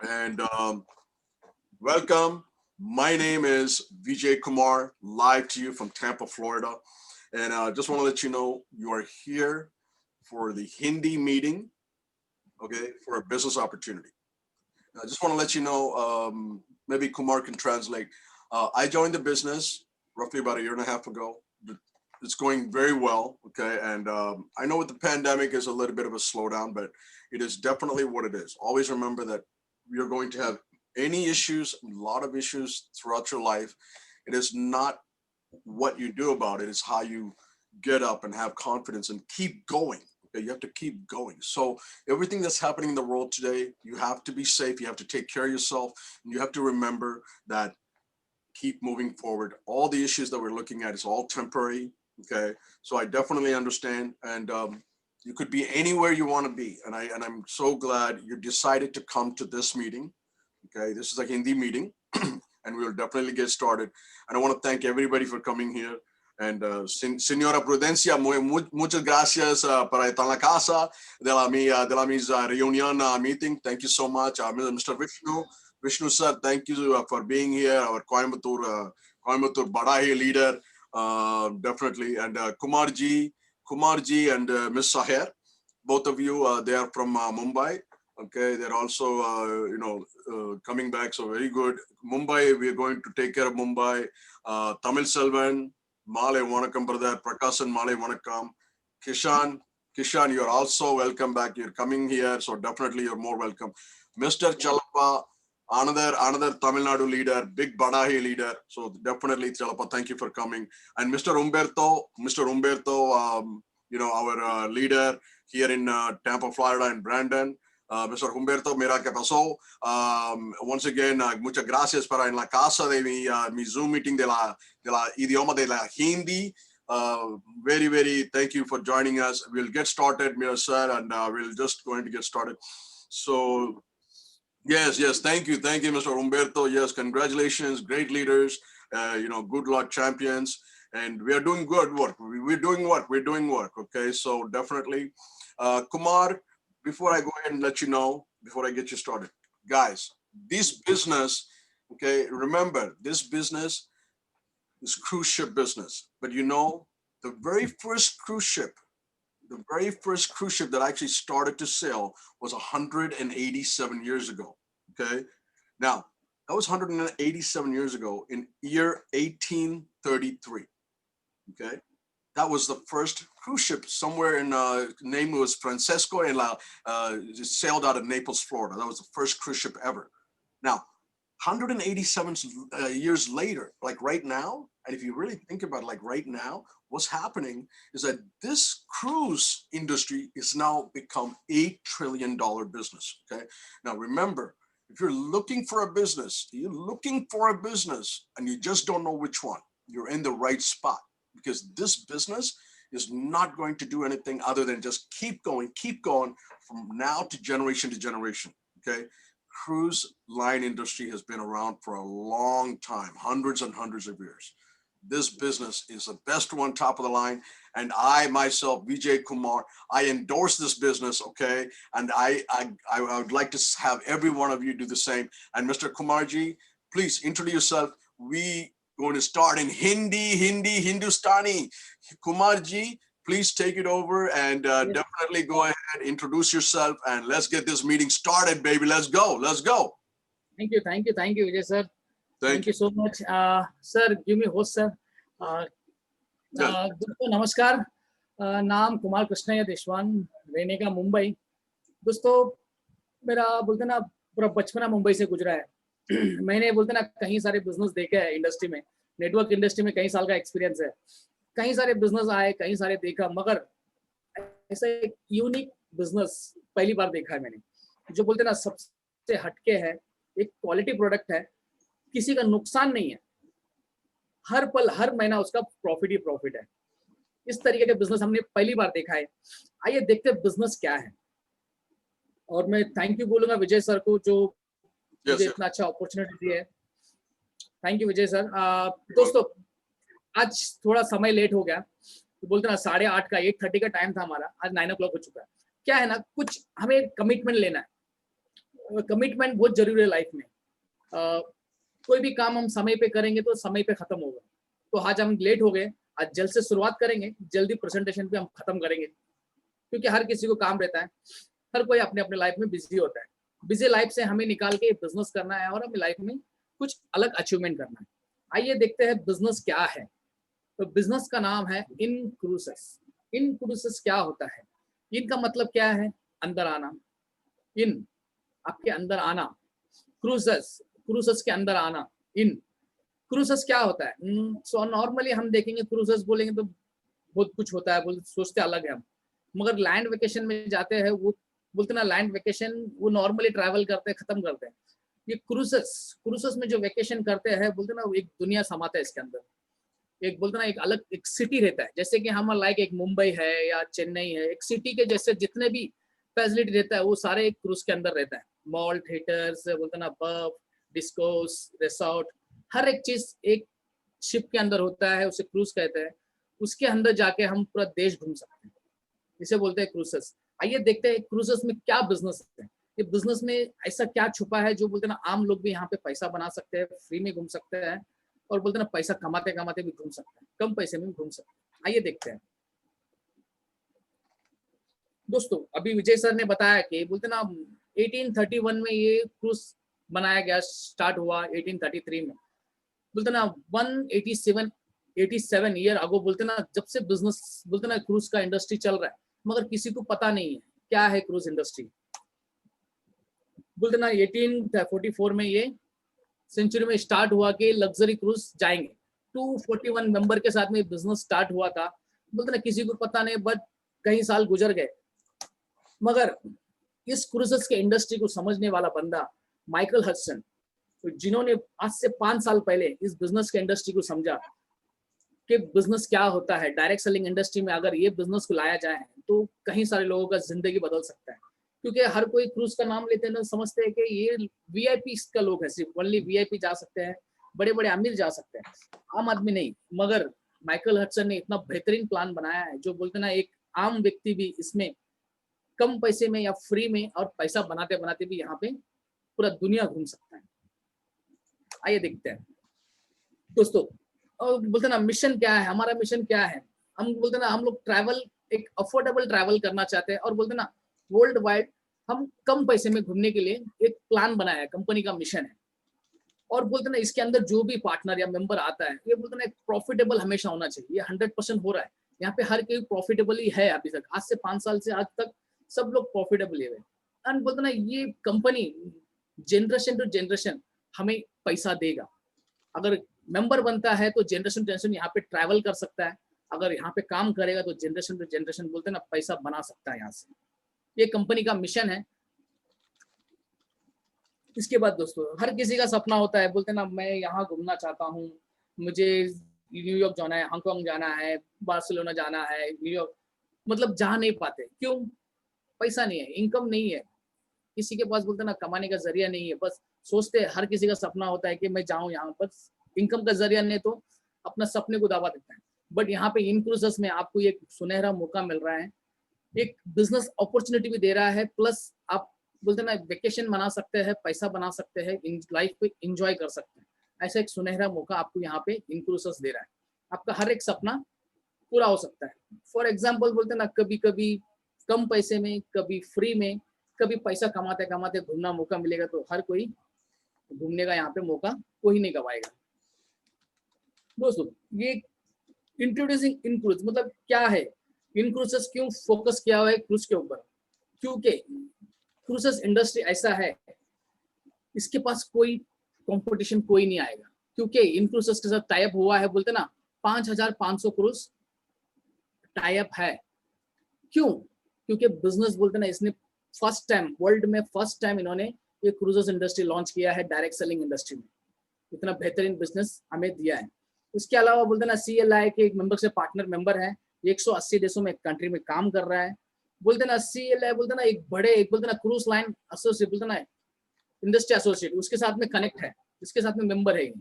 and welcome. My name is Vijay Kumar, live to you from Tampa, Florida. And I just want to let you know you are here for the Hindi meeting, okay, for a business opportunity. I just want to let you know, maybe Kumar can translate. I joined the business roughly about a year and a half ago. It's going very well, okay? And I know with the pandemic is a little bit of a slowdown, but it is definitely what it is. Always remember that you're going to have any issues, a lot of issues throughout your life. It is not what you do about it, it's how you get up and have confidence and keep going. Okay, you have to keep going. So everything that's happening in the world today, you have to be safe. You have to take care of yourself. And you have to remember that keep moving forward. All the issues that we're looking at is all temporary. Okay, so I definitely understand, and you could be anywhere you want to be, and I'm so glad you decided to come to this meeting. Okay, this is a Hindi meeting, and we'll definitely get started. And I want to thank everybody for coming here. And Senora Prudencia, muchas gracias para estar en la casa de la mis reunion meeting. Thank you so much, Mr. Vishnu. Vishnu sir, thank you for being here. Our Coimbatore Badahi leader, definitely. And Kumarji and Miss Saher, both of you, they are from Mumbai. Okay, they're also, coming back. So very good. Mumbai, we're going to take care of Mumbai. Tamil Selvan, Male Wanakam, brother. Prakasan, Male Wanakam. Kishan, you're also welcome back. You're coming here. So definitely you're more welcome. Mr. Chalapa, another Tamil Nadu leader, big Badahi leader. So definitely Chalapa, thank you for coming. And Mr. Umberto, our leader here in Tampa, Florida, and Brandon. Mr. Humberto, mira que pasó. Once again, muchas gracias para en la casa de mi Zoom meeting de la idioma de la Hindi. Very, thank you for joining us. We'll get started, sir, and we're just going to get started. So, yes, thank you, Mr. Humberto. Yes, congratulations, great leaders, good luck, champions. And we are doing good work. We're doing work, okay? So definitely. Kumar, before I go ahead and let you know, before I get you started, guys, this business, okay, remember, this business is cruise ship business. But the very first cruise ship that actually started to sail was 187 years ago, okay? Now, that was 187 years ago in year 1833, okay? That was the first cruise ship somewhere in name was Francesco and sailed out of Naples, Florida. That was the first cruise ship ever. Now, 187 years later, like right now, and if you really think about it, like right now, what's happening is that this cruise industry is now become $8 trillion business, okay? Now, remember, if you're looking for a business and you just don't know which one, you're in the right spot. Because this business is not going to do anything other than just keep going from now to generation, okay? Cruise line industry has been around for a long time, hundreds and hundreds of years. This business is the best one, top of the line. And I myself, Vijay Kumar, I endorse this business, okay? And I would like to have every one of you do the same. And Mr. Kumarji, please introduce yourself. We going to start in Hindustani. Kumarji, please take it over and definitely go ahead, introduce yourself, and let's get this meeting started, baby. Let's go. Thank you, Vijay sir. Thank you so much. Sir, give me host, sir. दोस्तों नमस्कार. नाम कुमार कृष्णैया देशवान, रहने का मुंबई. दोस्तों मेरा बोलते ना पूरा बचपना मुंबई से गुजरा है. मैंने बोलते ना कहीं सारे बिजनेस देखे हैं इंडस्ट्री में, नेटवर्क इंडस्ट्री में कई साल का एक्सपीरियंस है. कई सारे बिजनेस आए, कई सारे देखा, मगर ऐसा एक यूनिक बिजनेस पहली बार देखा है मैंने, जो बोलते ना सबसे हटके है. एक क्वालिटी प्रोडक्ट है, किसी का नुकसान नहीं है, हर पल हर महीना उसका प्रॉफिट ही प्रॉफिट है. इस तरीके का बिजनेस हमने पहली बार देखा है. आइए देखते हैं बिजनेस क्या है. और मैं थैंक यू बोलूंगा विजय सर को जो मुझे इतना अच्छा अपॉर्चुनिटी दी है. Thank you Vijay sir. दोस्तों आज थोड़ा समय लेट हो गया, तो बोलते ना 8:30 का 8:30 का टाइम था हमारा, आज 9 o'clock हो चुका है. क्या है ना, कुछ हमें कमिटमेंट लेना है. कमिटमेंट बहुत जरूरी है लाइफ में। कोई भी काम हम समय पे करेंगे तो समय पे खत्म होगा। तो आज हम लेट हो गए, आज जल्द से शुरुआत करेंगे, जल्दी प्रेजेंटेशन पे हम खत्म करेंगे, क्योंकि हर किसी को काम रहता है, हर कोई अपने अपने लाइफ में बिजी होता है। बिजी लाइफ से हमें निकाल के बिजनेस करना है और हमें लाइफ में कुछ अलग अचीवमेंट करना है। आइए देखते हैं बिजनेस क्या है। तो बिजनेस का नाम है इनक्रूसेस। इनक्रूसेस क्या होता है? इनका मतलब क्या है? अंदर आना। इन, आपके अंदर आना। क्रूसेस, क्रूसेस के अंदर आना। इन, क्रूसेस क्या होता है? सो नॉर्मली हम देखेंगे क्रूसेस बोलेंगे तो बहुत कुछ होता है, सोचते अलग है हम। मगर लैंड वेकेशन में जाते हैं, वो बोलते ना लैंड वेकेशन, वो नॉर्मली ट्रैवल करते हैं, खत्म करते हैं। ये क्रूसेस, क्रूसेस में जो वेकेशन करते हैं, बोलते ना एक दुनिया समाता है इसके अंदर। एक बोलते ना एक अलग एक सिटी रहता है, जैसे कि हम लाइक एक मुंबई है या चेन्नई है, एक सिटी के जैसे जितने भी फैसिलिटी रहता है वो सारे एक क्रूज के अंदर रहता है। मॉल, थिएटर्स, बोलते ना पब, डिस्कोस, रिसोर्ट, हर एक चीज एक शिप के अंदर होता है, उसे क्रूज कहते हैं। उसके अंदर जाके हम पूरा देश घूम सकते हैं, इसे बोलते हैं क्रूजेस। आइए देखते हैं क्रूजेस में क्या बिजनेस है। ये बिजनेस में ऐसा क्या छुपा है जो बोलते ना आम लोग भी यहाँ पे पैसा बना सकते हैं, फ्री में घूम सकते हैं, और बोलते ना पैसा कमाते कमाते भी घूम सकते हैं, कम पैसे में भी घूम सकते हैं। आइए देखते हैं दोस्तों। अभी विजय सर ने बताया कि बोलते ना 1831 में ये क्रूज बनाया गया, स्टार्ट हुआ 1833 में। बोलते ना 187 ईयर अगो, बोलते ना जब से बिजनेस बोलते ना क्रूज का इंडस्ट्री चल रहा है, मगर किसी को पता नहीं है क्या है क्रूज इंडस्ट्री। बोलते ना 1844 में ये सेंचुरी में स्टार्ट हुआ कि लग्जरी क्रूज जाएंगे। 241 मेंबर के साथ में बिजनेस स्टार्ट हुआ था। बोलते ना किसी को पता नहीं, बट कई साल गुजर गए, मगर इस क्रूजेस के इंडस्ट्री को समझने वाला बंदा माइकल हडसन, तो जिन्होंने आज से 5 साल पहले इस बिजनेस के इंडस्ट्री को समझा कि बिजनेस क्या होता है। डायरेक्ट सेलिंग इंडस्ट्री में अगर ये बिजनेस को लाया जाए तो कई सारे लोगों का जिंदगी बदल सकता है। क्योंकि हर कोई क्रूज का नाम लेते हैं, समझते हैं कि ये वीआईपी का लोग है, सिर्फ ओनली वीआईपी जा सकते हैं, बड़े बड़े अमीर जा सकते हैं, आम आदमी नहीं। मगर माइकल हडसन ने इतना बेहतरीन प्लान बनाया है जो बोलते ना एक आम व्यक्ति भी इसमें कम पैसे में या फ्री में और पैसा बनाते बनाते भी यहाँ पे पूरा दुनिया घूम सकता है। आइए देखते हैं दोस्तों। और बोलते ना मिशन क्या है, हमारा मिशन क्या है? हम बोलते ना हम लोग ट्रैवल, एक अफोर्डेबल ट्रैवल करना चाहते हैं, और बोलते ना वर्ल्ड वाइड हम कम पैसे में घूमने के लिए एक प्लान बनाया है, कंपनी का मिशन है। और बोलते ना इसके अंदर जो भी पार्टनर या मेंबर आता है, ये बोलते ना एक प्रॉफिटेबल हमेशा होना चाहिए। ये 100% हो रहा है यहाँ पे, हर कोई प्रॉफिटेबल ही है अभी तक। आज से 5 साल से आज तक सब लोग प्रॉफिटेबल है। एंड बोलते ना ये कंपनी जनरेशन टू जनरेशन हमें पैसा देगा। अगर मेंबर बनता है तो जनरेशन टू जनरेशन यहाँ पे ट्रैवल कर सकता है, अगर यहाँ पे काम करेगा तो जनरेशन टू जनरेशन बोलते ना पैसा बना सकता है यहाँ से। ये कंपनी का मिशन है। इसके बाद दोस्तों हर किसी का सपना होता है, बोलते ना मैं यहाँ घूमना चाहता हूँ, मुझे न्यूयॉर्क जाना है, हांगकांग जाना है, बार्सिलोना जाना है, न्यूयॉर्क, मतलब जा नहीं पाते। क्यों? पैसा नहीं है, इनकम नहीं है, किसी के पास बोलते ना कमाने का जरिया नहीं है। बस सोचते हैं, हर किसी का सपना होता है कि मैं जाऊं यहाँ पर, इनकम का जरिया नहीं तो अपना सपने को दावा देता है। बट यहाँ पे इनक्रूजेस में आपको एक सुनहरा मौका मिल रहा है, एक बिजनेस अपॉर्चुनिटी भी दे रहा है, प्लस आप बोलते ना वेकेशन मना सकते हैं, पैसा बना सकते हैं, लाइफ पे इंजॉय कर सकते हैं। ऐसा एक सुनहरा मौका आपको यहाँ पे इनक्रूजेस दे रहा है। आपका हर एक सपना पूरा हो सकता है। फॉर एग्जाम्पल बोलते ना कभी कभी कम पैसे में, कभी फ्री में, कभी पैसा कमाते कमाते घूमना मौका मिलेगा, तो हर कोई घूमने का यहाँ पे मौका कोई नहीं गवाएगा। दोस्तों ये इंट्रोड्यूसिंग इनक्रूज मतलब क्या है? इनक्रूजेस क्यों फोकस किया हुआ है क्रूज के ऊपर? क्योंकि क्रूजेस इंडस्ट्री ऐसा है, इसके पास कोई कंपटीशन कोई नहीं आएगा। क्योंकि इनक्रूजेस के साथ टाइप हुआ है, बोलते ना 5500 क्रूज टाइप है। क्यों? क्योंकि बिजनेस बोलते ना इसने फर्स्ट टाइम वर्ल्ड में, फर्स्ट टाइम इन्होंने ये क्रूजेस इंडस्ट्री लॉन्च किया है, डायरेक्ट सेलिंग इंडस्ट्री में इतना बेहतरीन बिजनेस हमें दिया है। उसके अलावा बोलते ना CLI के एक मेंबरशिप पार्टनर मेंबर है, 180 देशों में कंट्री में काम कर रहा है। बोलते ना CLI बोलते ना एक बड़े, एक बोलते ना क्रूज लाइन एसोसिएट, बोलते ना इंडस्ट्री एसोसिएट, उसके साथ में कनेक्ट है, इसके साथ में मेंबर है।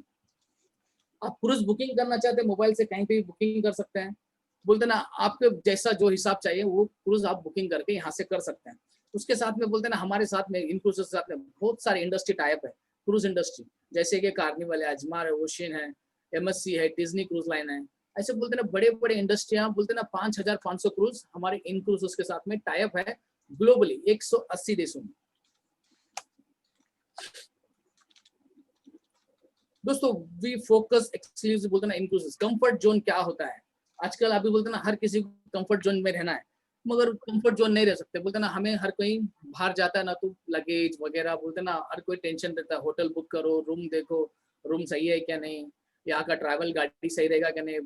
आप क्रूज बुकिंग करना चाहते हैं, मोबाइल से कहीं पे भी बुकिंग कर सकते हैं। बोलते ना आपके जैसा जो हिसाब चाहिए वो क्रूज आप बुकिंग करके यहाँ से कर सकते हैं। उसके साथ में बोलते हैं ना, हमारे साथ में इन क्रूजेस के साथ में बहुत सारे इंडस्ट्री टाइप है, क्रूज इंडस्ट्री, जैसे कि कार्निवल है, अजमार है, ओशियन है, एमएससी है, डिज्नी क्रूज लाइन है। ऐसे बोलते हैं ना बड़े बड़े इंडस्ट्रियां, बोलते हैं ना 5500 क्रूज हमारे इन क्रूजेस के साथ में टाइप है ग्लोबली 180 देशों में। दोस्तों वी फोकस एक्सक्लूसिव, बोलते हैं ना इन क्रूजेस। कंफर्ट जोन क्या होता है आजकल, अभी बोलते हैं ना हर किसी को कंफर्ट जोन में रहना है, मगर कंफर्ट जोन नहीं रह सकते। बोलते हैं ना हमें हर कोई बाहर जाता है ना, तो लगेज वगैरह, बोलते हैं ना हर कोई टेंशन रहता है, होटल बुक करो, रूम देखो, रूम सही है क्या नहीं, यहाँ का ट्रैवल गाड़ी सही रहेगा क्या नहीं,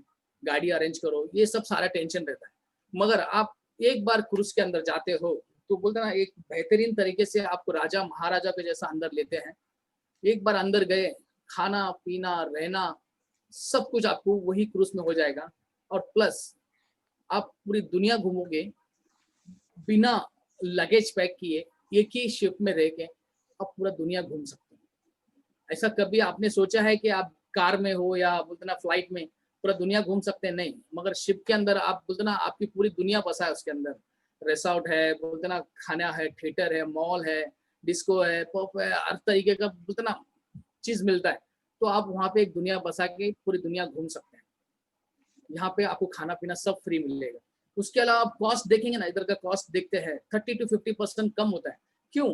गाड़ी अरेंज करो, ये सब सारा टेंशन रहता है। मगर आप एक बार क्रूज के अंदर जाते हो तो बोलते हैं ना एक बेहतरीन तरीके से आपको राजा महाराजा के जैसा अंदर लेते हैं। एक बार अंदर गए, खाना पीना रहना सब कुछ आपको वही क्रूज में हो जाएगा। और प्लस आप पूरी दुनिया घूमोगे बिना लगेज पैक किए, एक ही शिप में रह के आप पूरा दुनिया घूम सकते हैं। ऐसा कभी आपने सोचा है कि आप कार में हो या बोलते ना फ्लाइट में पूरा दुनिया घूम सकते हैं? नहीं, मगर शिप के अंदर आप बोलते ना आपकी पूरी दुनिया बसा है उसके अंदर। रिसोर्ट है, बोलते ना खाना है, थिएटर है, मॉल है, डिस्को है, पॉप है, हर तरीके का बोलते ना चीज मिलता है। तो आप वहाँ पे एक दुनिया बसा के पूरी दुनिया घूम सकते हैं। यहाँ पे आपको खाना पीना सब फ्री मिलेगा। उसके अलावा आप कॉस्ट देखेंगे ना, इधर का कॉस्ट देखते हैं 30 to 50% कम होता है। क्यों?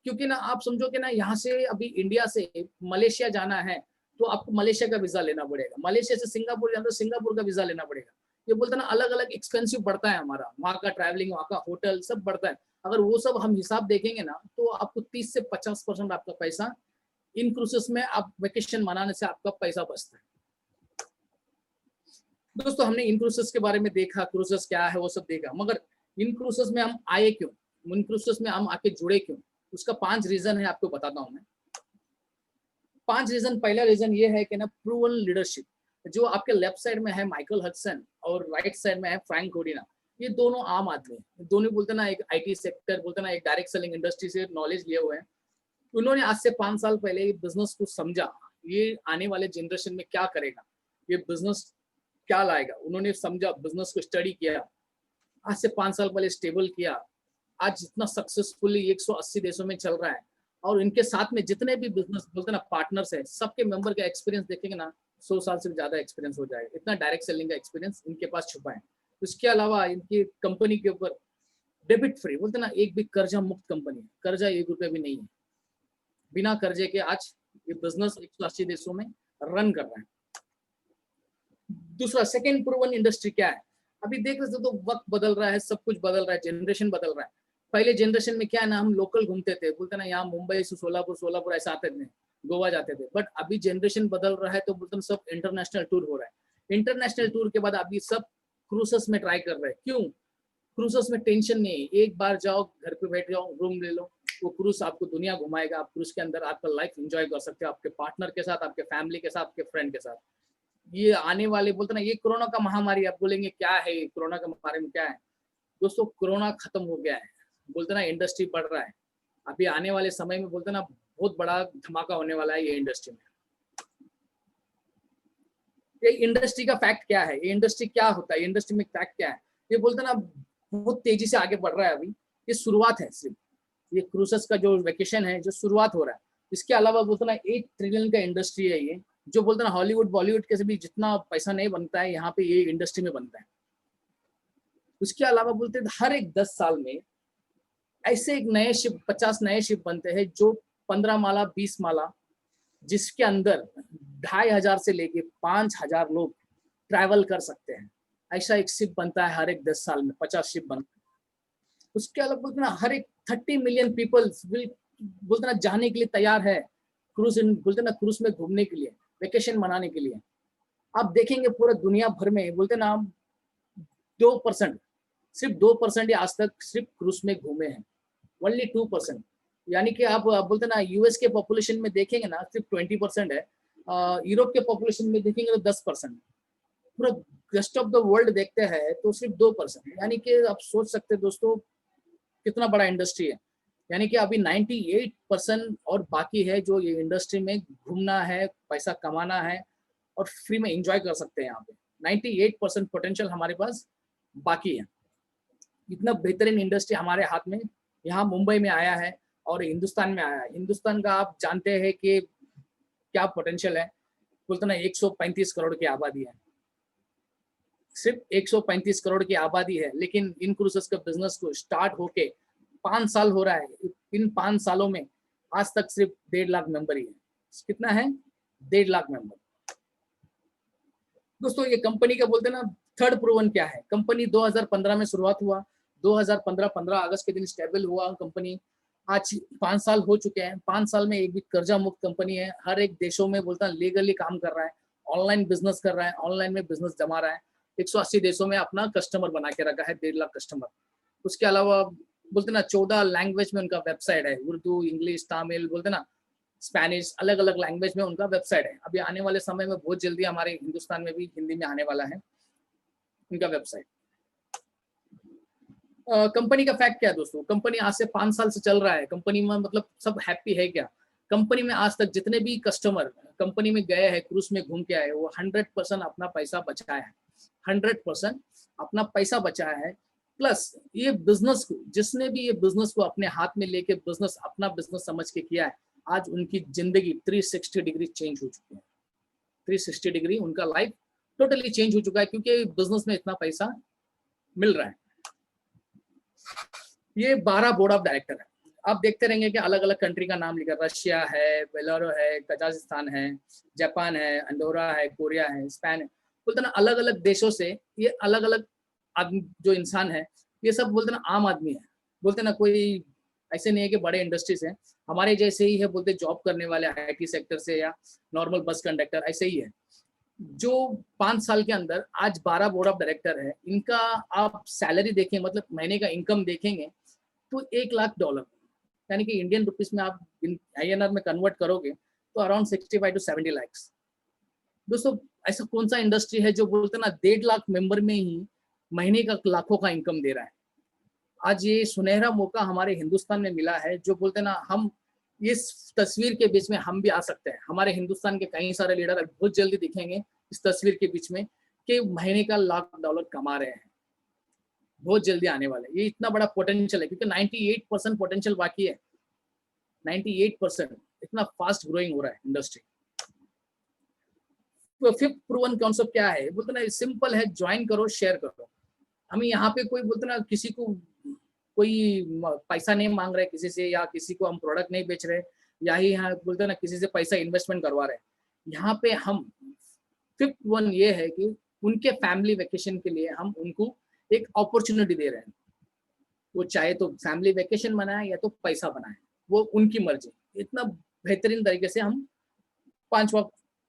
क्योंकि ना आप समझो कि ना यहाँ से अभी इंडिया से मलेशिया जाना है तो आपको मलेशिया का वीजा लेना पड़ेगा, मलेशिया से सिंगापुर जाना तो सिंगापुर का वीजा लेना पड़ेगा। ये बोलते ना अलग अलग एक्सपेंसिव बढ़ता है हमारा, वहाँ का ट्रैवलिंग, वहाँ का होटल सब बढ़ता है। अगर वो सब हम हिसाब देखेंगे ना तो आपको 30 से 50% आपका पैसा इन क्रूसेस में आप वेकेशन मनाने से आपका पैसा बचता है। दोस्तों हमने इन क्रूसेस के बारे में देखा, क्रूसेस क्या है वो सब देखा, मगर इन क्रूसेस में हम आए क्यों, इन क्रूसेस में हम आके जुड़े क्यों, उसका 5 रीजन है, आपको बताता हूँ मैं 5 रीजन। पहला रीजन ये है कि ना प्रूवन लीडरशिप। जो आपके लेफ्ट साइड में है माइकल हडसन और राइट साइड में है फ्रैंक कोडिना, ये दोनों आम आदमी हैं। दोनों बोलते ना एक आईटी सेक्टर, बोलते ना एक डायरेक्ट सेलिंग इंडस्ट्री से नॉलेज लिए हुए हैं। उन्होंने आज से 5 साल पहले ये बिजनेस को समझा, ये आने वाले जनरेशन में क्या करेगा, ये बिजनेस क्या लाएगा, उन्होंने समझा, बिजनेस को स्टडी किया, आज से 5 साल पहले स्टेबल किया, आज जितना सक्सेसफुली 180 देशों में चल रहा है। और इनके साथ में जितने भी बिजनेस बोलते ना पार्टनर्स है, सबके मेंबर का एक्सपीरियंस देखेंगे ना 100 साल से ज्यादा एक्सपीरियंस हो जाएगा, इतना डायरेक्ट सेलिंग का एक्सपीरियंस इनके पास छुपा है। उसके अलावा इनकी कंपनी के ऊपर डेबिट फ्री, बोलते ना एक भी कर्जा मुक्त कंपनी है, कर्जा 1 रुपया भी नहीं है। बिना कर्जे के आज ये बिजनेस 180 देशों में रन कर रहा है। दूसरा सेकेंड प्रूवन इंडस्ट्री क्या है, अभी देख रहे तो वक्त बदल रहा है, सब कुछ बदल रहा है, जनरेशन बदल रहा है। पहले जनरेशन में क्या है ना, हम लोकल घूमते थे, बोलते ना यहाँ मुंबई से सोलापुर, सोलापुर ऐसा आते थे, गोवा जाते थे। बट अभी जनरेशन बदल रहा है तो बोलते सब इंटरनेशनल टूर हो रहा है। इंटरनेशनल टूर के बाद अभी सब क्रूसेस में ट्राई कर रहे हैं। क्यों? क्रूसेस में टेंशन नहीं है, एक बार जाओ, घर पे बैठ जाओ, रूम ले लो, वो क्रूज आपको दुनिया घुमाएगा। आप क्रूज के अंदर आपका लाइफ एंजॉय कर सकते हो, आपके पार्टनर के साथ, आपके फैमिली के साथ, आपके फ्रेंड के साथ। ये आने वाले बोलते ना ये कोरोना का महामारी, आप बोलेंगे क्या है कोरोना के बारे में क्या है? दोस्तों कोरोना खत्म हो गया है, बोलते ना इंडस्ट्री बढ़ रहा है। अभी आने वाले समय में बोलते ना बहुत बड़ा धमाका होने वाला है ये इंडस्ट्री में। ये इंडस्ट्री का फैक्ट क्या है, ये इंडस्ट्री क्या होता है, इंडस्ट्री में फैक्ट क्या है? ये बोलते ना बहुत तेजी से आगे बढ़ रहा है। अभी ये शुरुआत है, सिर्फ ये क्रूसेस का जो वेकेशन है जो शुरुआत हो रहा है। इसके अलावा बोलते ना 8 ट्रिलियन का इंडस्ट्री है ये, जो बोलते ना हॉलीवुड बॉलीवुड के से भी जितना पैसा नहीं बनता है यहाँ पे ये इंडस्ट्री में बनता है। उसके अलावा बोलते हैं हर एक 10 साल में ऐसे एक नए शिप, 50 नए शिप बनते हैं जो 15 माला 20 माला, जिसके अंदर 2500 से लेके 5000 लोग ट्रैवल कर सकते हैं। ऐसा एक शिप बनता है हर एक 10 साल में, 50 शिप बनता है। उसके अलावा बोलते ना हर एक 30 मिलियन पीपल विल बोलते ना जाने के लिए तैयार है क्रूज, बोलते ना क्रूज में घूमने के लिए, वेकेशन मनाने के लिए। आप देखेंगे पूरा दुनिया भर में बोलते ना 2%, सिर्फ 2% आज तक सिर्फ क्रूज में घूमे हैं, ओनली 2%। यानी कि आप बोलते ना यूएस के पॉपुलेशन में देखेंगे ना सिर्फ 20% है, यूरोप के पॉपुलेशन में देखेंगे तो 10%, पूरा रेस्ट ऑफ द वर्ल्ड देखते हैं तो सिर्फ 2%। यानी कि आप सोच सकते हैं दोस्तों कितना बड़ा इंडस्ट्री है। यानी कि अभी 98% और बाकी है जो ये इंडस्ट्री में घूमना है, पैसा कमाना है और फ्री में एंजॉय कर सकते हैं। यहाँ पे 98% पोटेंशियल हमारे पास बाकी है। इतना बेहतरीन इंडस्ट्री हमारे हाथ में यहाँ मुंबई में आया है और हिंदुस्तान में आया है। हिंदुस्तान का आप जानते हैं कि क्या पोटेंशियल है, बोलते ना 135 करोड़ की आबादी है, सिर्फ 135 करोड़ की आबादी है, लेकिन इन क्रूजेस का बिजनेस को स्टार्ट होके 5 साल हो रहा है। इन 5 सालों में आज तक सिर्फ 1.5 लाख मेंबर ही है। कितना है? 1.5 लाख मेंबर। दोस्तों ये कंपनी का बोलते ना थर्ड प्रूवन क्या है, कंपनी 2015 में शुरुआत हुआ, 2015 15 अगस्त के दिन स्टेबल हुआ कंपनी। आज 5 साल हो चुके हैं, 5 साल में एक भी कर्जा मुक्त कंपनी है, हर एक देशों में बोलता लीगली काम कर रहा है, ऑनलाइन बिजनेस कर रहा है, ऑनलाइन में बिजनेस जमा रहा है, 180 देशों में अपना कस्टमर बना के रखा है, 1.5 लाख कस्टमर। उसके अलावा बोलते ना 14 लैंग्वेज में उनका वेबसाइट है, उर्दू, इंग्लिश, तमिल, बोलते ना स्पेनिश, अलग अलग लैंग्वेज में उनका वेबसाइट है। अभी आने वाले समय में बहुत जल्दी हमारे हिंदुस्तान में भी हिंदी में आने वाला है उनका वेबसाइट। कंपनी का फैक्ट क्या है दोस्तों, कंपनी आज से 5 साल से चल रहा है, कंपनी में मतलब सब हैप्पी है क्या? कंपनी में आज तक जितने भी कस्टमर कंपनी में गए हैं, क्रूज में घूम के आए, वो 100% अपना पैसा बचाया है, 100% अपना पैसा बचाया है। प्लस ये बिजनेस को, जिसने भी ये बिजनेस को अपने हाथ में लेके बिजनेस अपना बिजनेस समझ के किया है, आज उनकी जिंदगी 360 डिग्री चेंज हो चुकी है। 360 डिग्री उनका लाइफ टोटली चेंज हो चुका है, क्योंकि बिजनेस में इतना पैसा मिल रहा है। ये 12 बोर्ड ऑफ डायरेक्टर है। आप देखते रहेंगे कि अलग अलग कंट्री का नाम लिखा, रशिया है, बेलारो है, कजाकिस्तान है, जापान है, अंडोरा है, कोरिया है, स्पेन है, बोलते ना अलग अलग देशों से ये अलग अलग आदमी जो इंसान है, ये सब बोलते ना आम आदमी है, बोलते ना कोई ऐसे नहीं है कि बड़े इंडस्ट्रीज हैं, हमारे जैसे ही है, बोलते जॉब करने वाले IT सेक्टर से या नॉर्मल बस कंडक्टर ऐसे ही है। जो 5 साल के अंदर आज 12 बोर्ड ऑफ डायरेक्टर है, इनका आप सैलरी देखें, मतलब महीने का इनकम देखेंगे तो $1 लाख, यानी कि इंडियन रुपीस में आप INR में कन्वर्ट करोगे तो अराउंड 65 to 70 lakhs। दोस्तों ऐसा कौन सा इंडस्ट्री है जो बोलते ना 1.5 लाख मेंबर में ही महीने का लाखों का इनकम दे रहा है? आज ये सुनहरा मौका हमारे हिंदुस्तान में मिला है, जो बोलते ना हम इस तस्वीर के बीच में हम भी आ सकते हैं। हमारे हिंदुस्तान के कई सारे लीडर बहुत जल्दी दिखेंगे इस तस्वीर के बीच में कि महीने का $1 लाख कमा रहे हैं, बहुत जल्दी आने वाले। ये इतना बड़ा पोटेंशियल है, क्योंकि 98% पोटेंशियल बाकी है, 98% इतना फास्ट ग्रोइंग हो रहा है इंडस्ट्री। तो फिफ्थ प्रूवन कॉन्सेप्ट क्या है, बोलते ना सिंपल है, ज्वाइन करो, शेयर करो। हमें यहाँ पे कोई बोलते ना किसी को कोई पैसा नहीं मांग रहे किसी से, या किसी को हम प्रोडक्ट नहीं बेच रहे, या ही यहाँ बोलते ना किसी से पैसा इन्वेस्टमेंट करवा रहे। यहाँ पे हम फिफ्थ वन ये है कि उनके फैमिली वेकेशन के लिए हम उनको एक अपॉर्चुनिटी दे रहे हैं। वो चाहे तो फैमिली वेकेशन बनाए या तो पैसा बनाए, वो उनकी मर्जी। इतना बेहतरीन तरीके से हम 5वां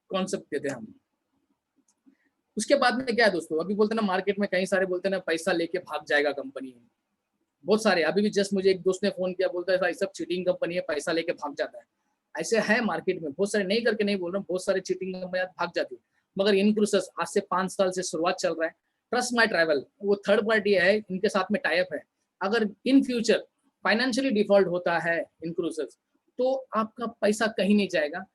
कॉन्सेप्ट देते हैं हम। उसके बाद में क्या है दोस्तों, अभी बोलते ना मार्केट में कई सारे बोलते ना पैसा लेके भाग जाएगा कंपनी, बहुत सारे। अभी भी जस्ट मुझे एक दोस्त ने फोन किया, बोलता है भाई सब चीटिंग कंपनी है, पैसा लेके भाग जाता है। ऐसे है मार्केट में बहुत सारे, नहीं करके नहीं बोल रहा हूँ, बहुत सारे चीटिंग कंपनियां भाग जाती है। मगर इन क्रूसेस आज से 5 साल से शुरुआत चल रहा है। ट्रस्ट माई ट्रैवल वो थर्ड पार्टी है, इनके साथ में टाइप है। अगर इन फ्यूचर फाइनेंशियली डिफॉल्ट होता है इन क्रूसेस, तो आपका पैसा कहीं नहीं जाएगा,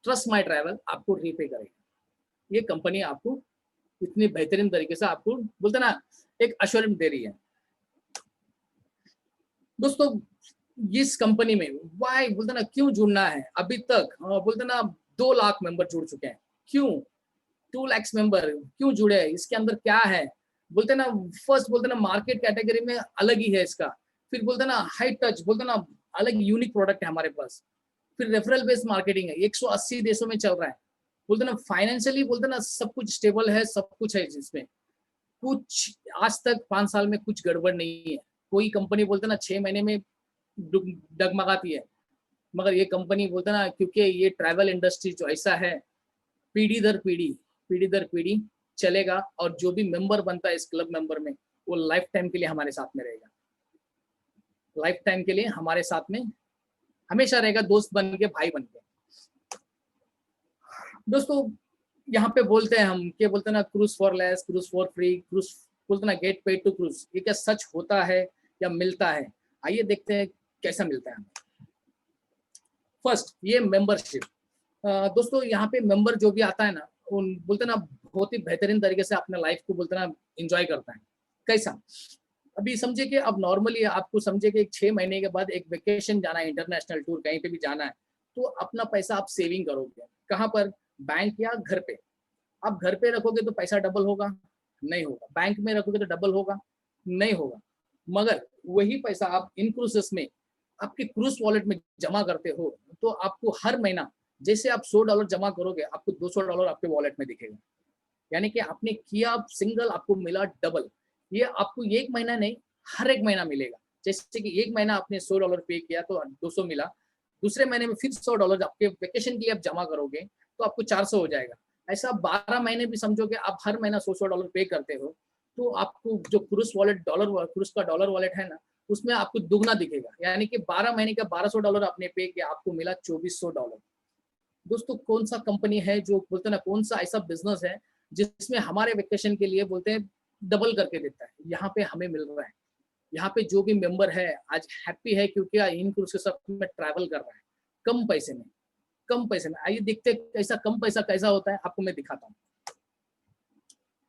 ट्रस्ट माई ट्रैवल आपको रीपे करेगा। ये कंपनी आपको इतनी बेहतरीन तरीके से आपको बोलते ना एक अश्योरेंस दे रही है। दोस्तों इस कंपनी में वाई बोलते ना क्यों जुड़ना है, अभी तक बोलते ना 2 लाख मेंबर जुड़ चुके हैं। क्यों 2 लाख मेंबर क्यों जुड़े, इसके अंदर क्या है? बोलते ना फर्स्ट बोलते ना मार्केट कैटेगरी में अलग ही है इसका, फिर बोलते ना हाई टच, बोलते ना अलग यूनिक प्रोडक्ट है हमारे पास, फिर रेफरल बेस्ड मार्केटिंग है, 180 देशों में चल रहा है। बोलते ना फाइनेंशियली बोलते ना सब कुछ स्टेबल है, सब कुछ है जिसमें कुछ आज तक 5 साल में कुछ गड़बड़ नहीं है। कोई कंपनी बोलते ना 6 महीने में डगमगाती है, मगर ये कंपनी बोलते ना क्योंकि ये ट्रैवल इंडस्ट्री जो ऐसा है, पीढ़ी दर पीढ़ी चलेगा, और जो भी मेंबर बनता है इस क्लब मेंबर में, वो लाइफ टाइम के लिए हमारे साथ में रहेगा, लाइफ टाइम के लिए हमारे साथ में हमेशा रहेगा, दोस्त बन के, भाई बन के। दोस्तों यहाँ पे बोलते हैं हम क्या बोलते हैं ना, cruise for less, cruise for free, cruise बोलते ना गेट पेड टू क्रूज। ये क्या सच होता है या मिलता है? आइए देखते हैं कैसा मिलता है। फर्स्ट ये मेंबरशिप। दोस्तों यहाँ पे मेंबर जो भी आता है ना, बोलते ना बहुत ही बेहतरीन तरीके से अपने लाइफ को बोलते ना एंजॉय करता है। कैसा? अभी समझे कि अब नॉर्मली आपको समझे कि 6 महीने के बाद एक वेकेशन जाना है, इंटरनेशनल टूर कहीं पे भी जाना है, तो अपना पैसा आप सेविंग करोगे कहाँ पर, बैंक या घर पे। आप घर पे रखोगे तो पैसा डबल होगा, नहीं होगा। बैंक में रखोगे तो डबल होगा, नहीं होगा। मगर वही पैसा आप इन क्रूजेस में आपके क्रूज वॉलेट में जमा करते हो, तो आपको हर महीना जैसे आप $100 जमा करोगे, आपको $200 आपके वॉलेट में दिखेगा। यानी कि आपने किया सिंगल, आपको मिला डबल। ये आपको एक महीना नहीं, हर एक महीना मिलेगा। जैसे कि एक महीना आपने $100 पे किया तो 200 मिला, दूसरे महीने में फिर $100 आपके वेकेशन के लिए आप जमा करोगे तो आपको 400 हो जाएगा। ऐसा 12 महीने भी समझोगे, आप हर महीना $100 पे करते हो, तो आपको जो क्रूज वॉलेट क्रूज का डॉलर वॉलेट है ना, उसमें आपको दुगना दिखेगा। यानी कि 12 महीने का $1200 आपने पे किया, आपको मिला $2400। दोस्तों कौन सा कंपनी है जो बोलते हैं ना, कौन सा ऐसा बिजनेस है जिसमें हमारे वेकेशन के लिए बोलते हैं डबल करके देता है। यहाँ पे हमें मिल रहा है। यहाँ पे जो भी मेंबर है आज हैप्पी है क्योंकि इन क्रूज के साथ में ट्रैवल कर रहा है कम पैसे में, कम पैसे में। आइए देखते हैं कैसा कम पैसा कैसा होता है, आपको मैं दिखाता हूँ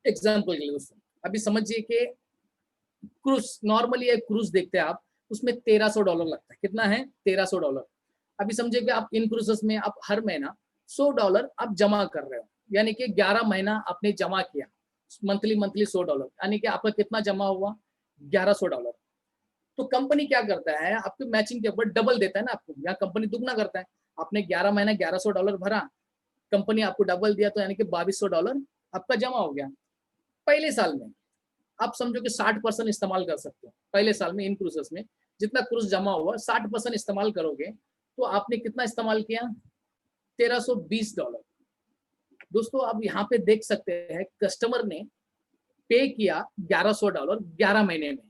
एग्जाम्पल के लिए। दोस्तों अभी समझिए कि क्रूज, नॉर्मली एक क्रूज देखते हैं आप, उसमें $1300 लगता है। कितना है? $1300। अभी समझिए कि आप इन क्रूजेस में आप हर महीना $100 आप जमा कर रहे हो, यानी कि 11 महीना आपने जमा किया, मंथली मंथली $100, यानी कि आपका कितना जमा हुआ? $1100। तो कंपनी क्या करता है, आपको मैचिंग के ऊपर डबल देता है ना आपको, यहाँ कंपनी दुगना करता है। आपने 11 महीना $1100 भरा, कंपनी आपको डबल दिया, तो यानी कि $2200 आपका जमा हो गया। पहले साल में आप समझो कि 60% इस्तेमाल कर सकते हो। पहले साल में इन क्रूजेस में जितना क्रूज जमा हुआ 60% इस्तेमाल करोगे, तो आपने कितना इस्तेमाल किया? $1320। दोस्तों आप यहाँ पे देख सकते हैं, कस्टमर ने पे किया $1100 11 महीने में,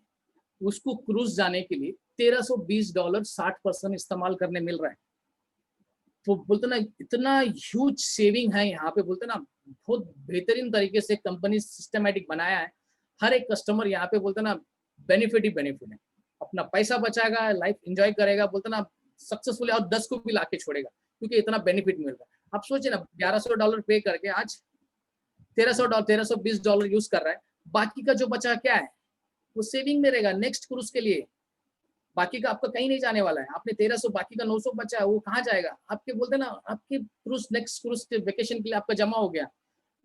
उसको क्रूज जाने के लिए $1320 60% इस्तेमाल करने मिल रहा है। तो बोलते ना इतना ह्यूज सेविंग है यहाँ पे, बोलते ना बहुत बेहतरीन तरीके से कंपनी सिस्टमेटिक बनाया है। हर एक कस्टमर यहाँ पे बोलते ना बेनिफिट ही बेनिफिट है, अपना पैसा बचाएगा, लाइफ एंजॉय करेगा, बोलते ना सक्सेसफुली, और 10 को भी लाके छोड़ेगा क्योंकि इतना बेनिफिट मिल रहा है। आप सोचिए ना, $1100 पे करके आज $1320 यूज कर रहा है, बाकी का जो बचा क्या है, वो सेविंग में रहेगा नेक्स्ट क्रूज के लिए। बाकी का आपका कहीं नहीं जाने वाला है। आपने 1300, बाकी का 900 बचा है, वो कहाँ जाएगा? आपके बोलते ना आपके क्रूज, नेक्स्ट क्रूज के वेकेशन के लिए आपका जमा हो गया।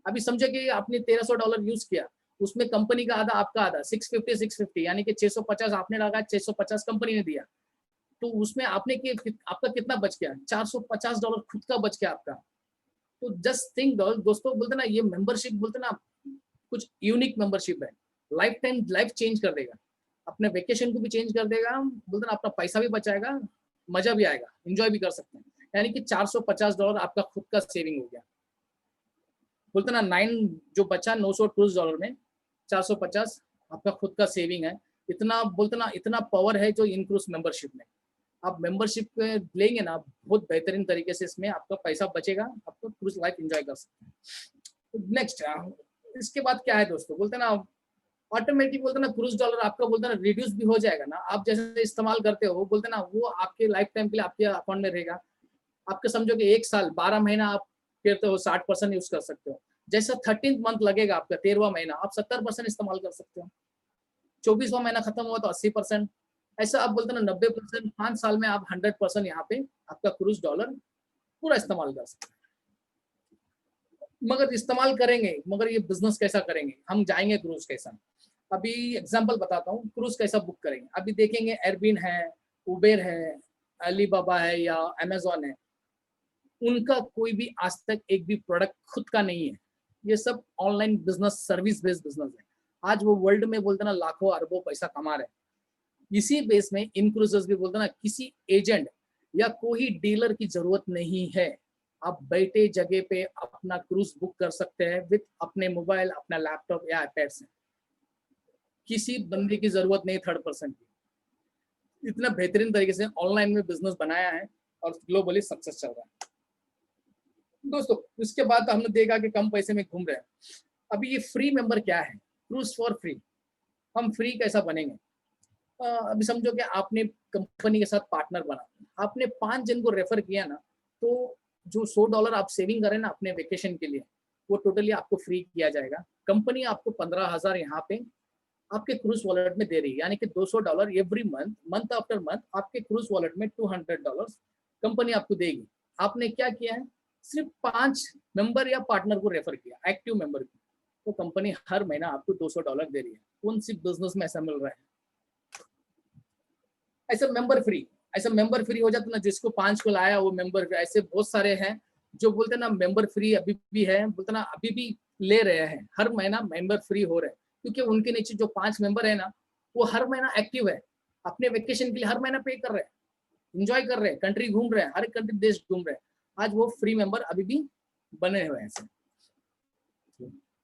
अभी समझे कि आपने $1300 यूज किया, उसमें कंपनी का आधा आपका आधा, 650 यानी कि 650 आपने लगा, 650 कंपनी ने दिया। तो उसमें आपने आपका कितना बच गया? $450 खुद का बच गया आपका। तो जस्ट थिंक दोस्तों, बोलते ना ये मेंबरशिप बोलते ना कुछ यूनिक मेंबरशिप है, लाइफ टाइम लाइफ चेंज कर देगा, अपने वेकेशन को भी चेंज कर देगा, बोलते ना अपना पैसा भी बचाएगा, मजा भी आएगा, एंजॉय भी कर सकते हैं। यानी कि $450 आपका खुद का सेविंग हो गया। बोलते ना 9 जो बचा $920 में 450 आपका खुद का सेविंग है। इतना बोलते ना इतना पावर है जो इन क्रूज मेंबरशिप में। आप मेंबरशिप लेंगे ना, बहुत बेहतरीन तरीके से इसमें आपका पैसा बचेगा, आपको क्रूज लाइफ एंजॉय कर सकते हैं। नेक्स्ट इसके बाद क्या है दोस्तों, बोलते ना ऑटोमेटिक, बोलते ना क्रूज डॉलर आपका बोलते ना रिड्यूस भी हो जाएगा ना, आप जैसे इस्तेमाल करते हो, बोलते ना वो आपके लाइफ टाइम के लिए आपके अकाउंट में रहेगा। आपके समझो कि एक साल 12 महीना आप फिर तो 60% यूज कर सकते हो। जैसा 13th मंथ लगेगा आपका 13वां महीना, आप 70% इस्तेमाल कर सकते हो। 24वां महीना खत्म हुआ तो 80%। ऐसा आप बोलते ना 90%, 5 साल में आप 100% यहाँ पे आपका क्रूज डॉलर पूरा इस्तेमाल कर सकते हैं। मगर इस्तेमाल करेंगे, मगर ये बिजनेस कैसा करेंगे, हम जाएंगे क्रूज कैसा। अभी एग्जांपल बताता हूँ, क्रूज कैसा बुक करेंगे। अभी देखेंगे एयरबिन है, उबेर है, अलीबाबा है या अमेजोन है, उनका कोई भी आज तक एक भी प्रोडक्ट खुद का नहीं है। ये सब online business, service based business है। आज वो वर्ल्ड में बोलते ना लाखों अरबों पैसा कमा रहे हैं। इसी बेस में इन क्रूजर्स भी बोलते ना किसी एजेंट या कोई डीलर की जरूरत नहीं है। आप बैठे जगह पे अपना क्रूज बुक कर सकते हैं विद अपने मोबाइल, अपना लैपटॉप या आईपैड से। किसी बंदे की जरूरत नहीं थर्ड पर्सन की। इतना बेहतरीन तरीके से ऑनलाइन में बिजनेस बनाया है और ग्लोबली सक्सेस चल रहा है। दोस्तों इसके बाद हमने देखा कि कम पैसे में घूम रहे हैं। अभी ये फ्री मेंबर क्या है, क्रूज फॉर फ्री। हम फ्री कैसा बनेंगे? अभी समझो कि आपने कंपनी के साथ पार्टनर बना, आपने 5 जन को रेफर किया ना, तो जो $100 आप सेविंग करें ना अपने वेकेशन के लिए, वो टोटली आपको फ्री किया जाएगा। कंपनी आपको 15,000 यहाँ पे आपके क्रूज वॉलेट में दे रही है, यानी कि $200 every month, month after month आपके क्रूज वॉलेट में $200 कंपनी आपको देगी। आपने क्या किया है, सिर्फ 5 मेंबर या पार्टनर को रेफर किया, एक्टिव मेंबर को, तो कंपनी हर महीना आपको $200 दे रही है। कौन सी बिजनेस में ऐसा मिल रहा है? ऐसा मेंबर फ्री हो जाता ना, जिसको 5 को लाया वो मेंबर, ऐसे बहुत सारे हैं जो बोलते ना मेंबर फ्री अभी भी है, बोलते ना अभी भी ले रहे हैं, हर महीना मेंबर फ्री हो रहे हैं, क्योंकि उनके नीचे जो 5 मेंबर है ना, वो हर महीना एक्टिव है, अपने वेकेशन के लिए हर महीना पे कर रहे हैं, इंजॉय कर रहे हैं, कंट्री घूम रहे हैं, हर कंट्री देश घूम रहे हैं। आज वो फ्री मेंबर अभी भी बने हुए हैं।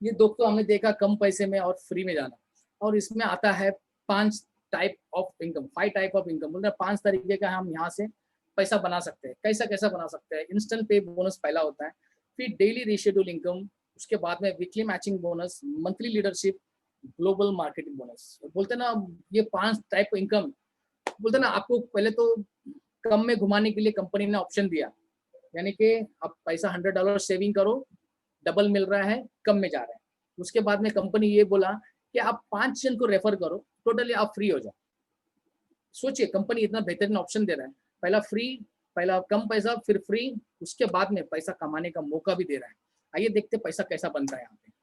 ये दोस्तों हमने देखा कम पैसे में और फ्री में जाना, और इसमें आता है 5 type of income, 5 type of income, मतलब 5 तरीके का हम यहाँ से पैसा बना सकते हैं। कैसा कैसा बना सकते हैं? इंस्टेंट पे बोनस पहला होता है, फिर डेली रीशेड्यूल इनकम, उसके बाद में weekly matching bonus, monthly leadership, global marketing bonus. बोलते ना ये 5 टाइप इनकम, बोलते ना आपको पहले तो कम में घुमाने के लिए कंपनी ने ऑप्शन दिया, यानी कि आप पैसा $100 सेविंग करो, डबल मिल रहा है, कम में जा रहा है। उसके बाद में कंपनी ये बोला कि आप 5 जन को रेफर करो, टोटली आप फ्री हो जाओ। सोचिए कंपनी इतना बेहतरीन ऑप्शन दे रहा है, पहला फ्री, पहला कम पैसा, फिर फ्री, उसके बाद में पैसा कमाने का मौका भी दे रहा है। आइए देखते पैसा कैसा बनता है यहाँ पे।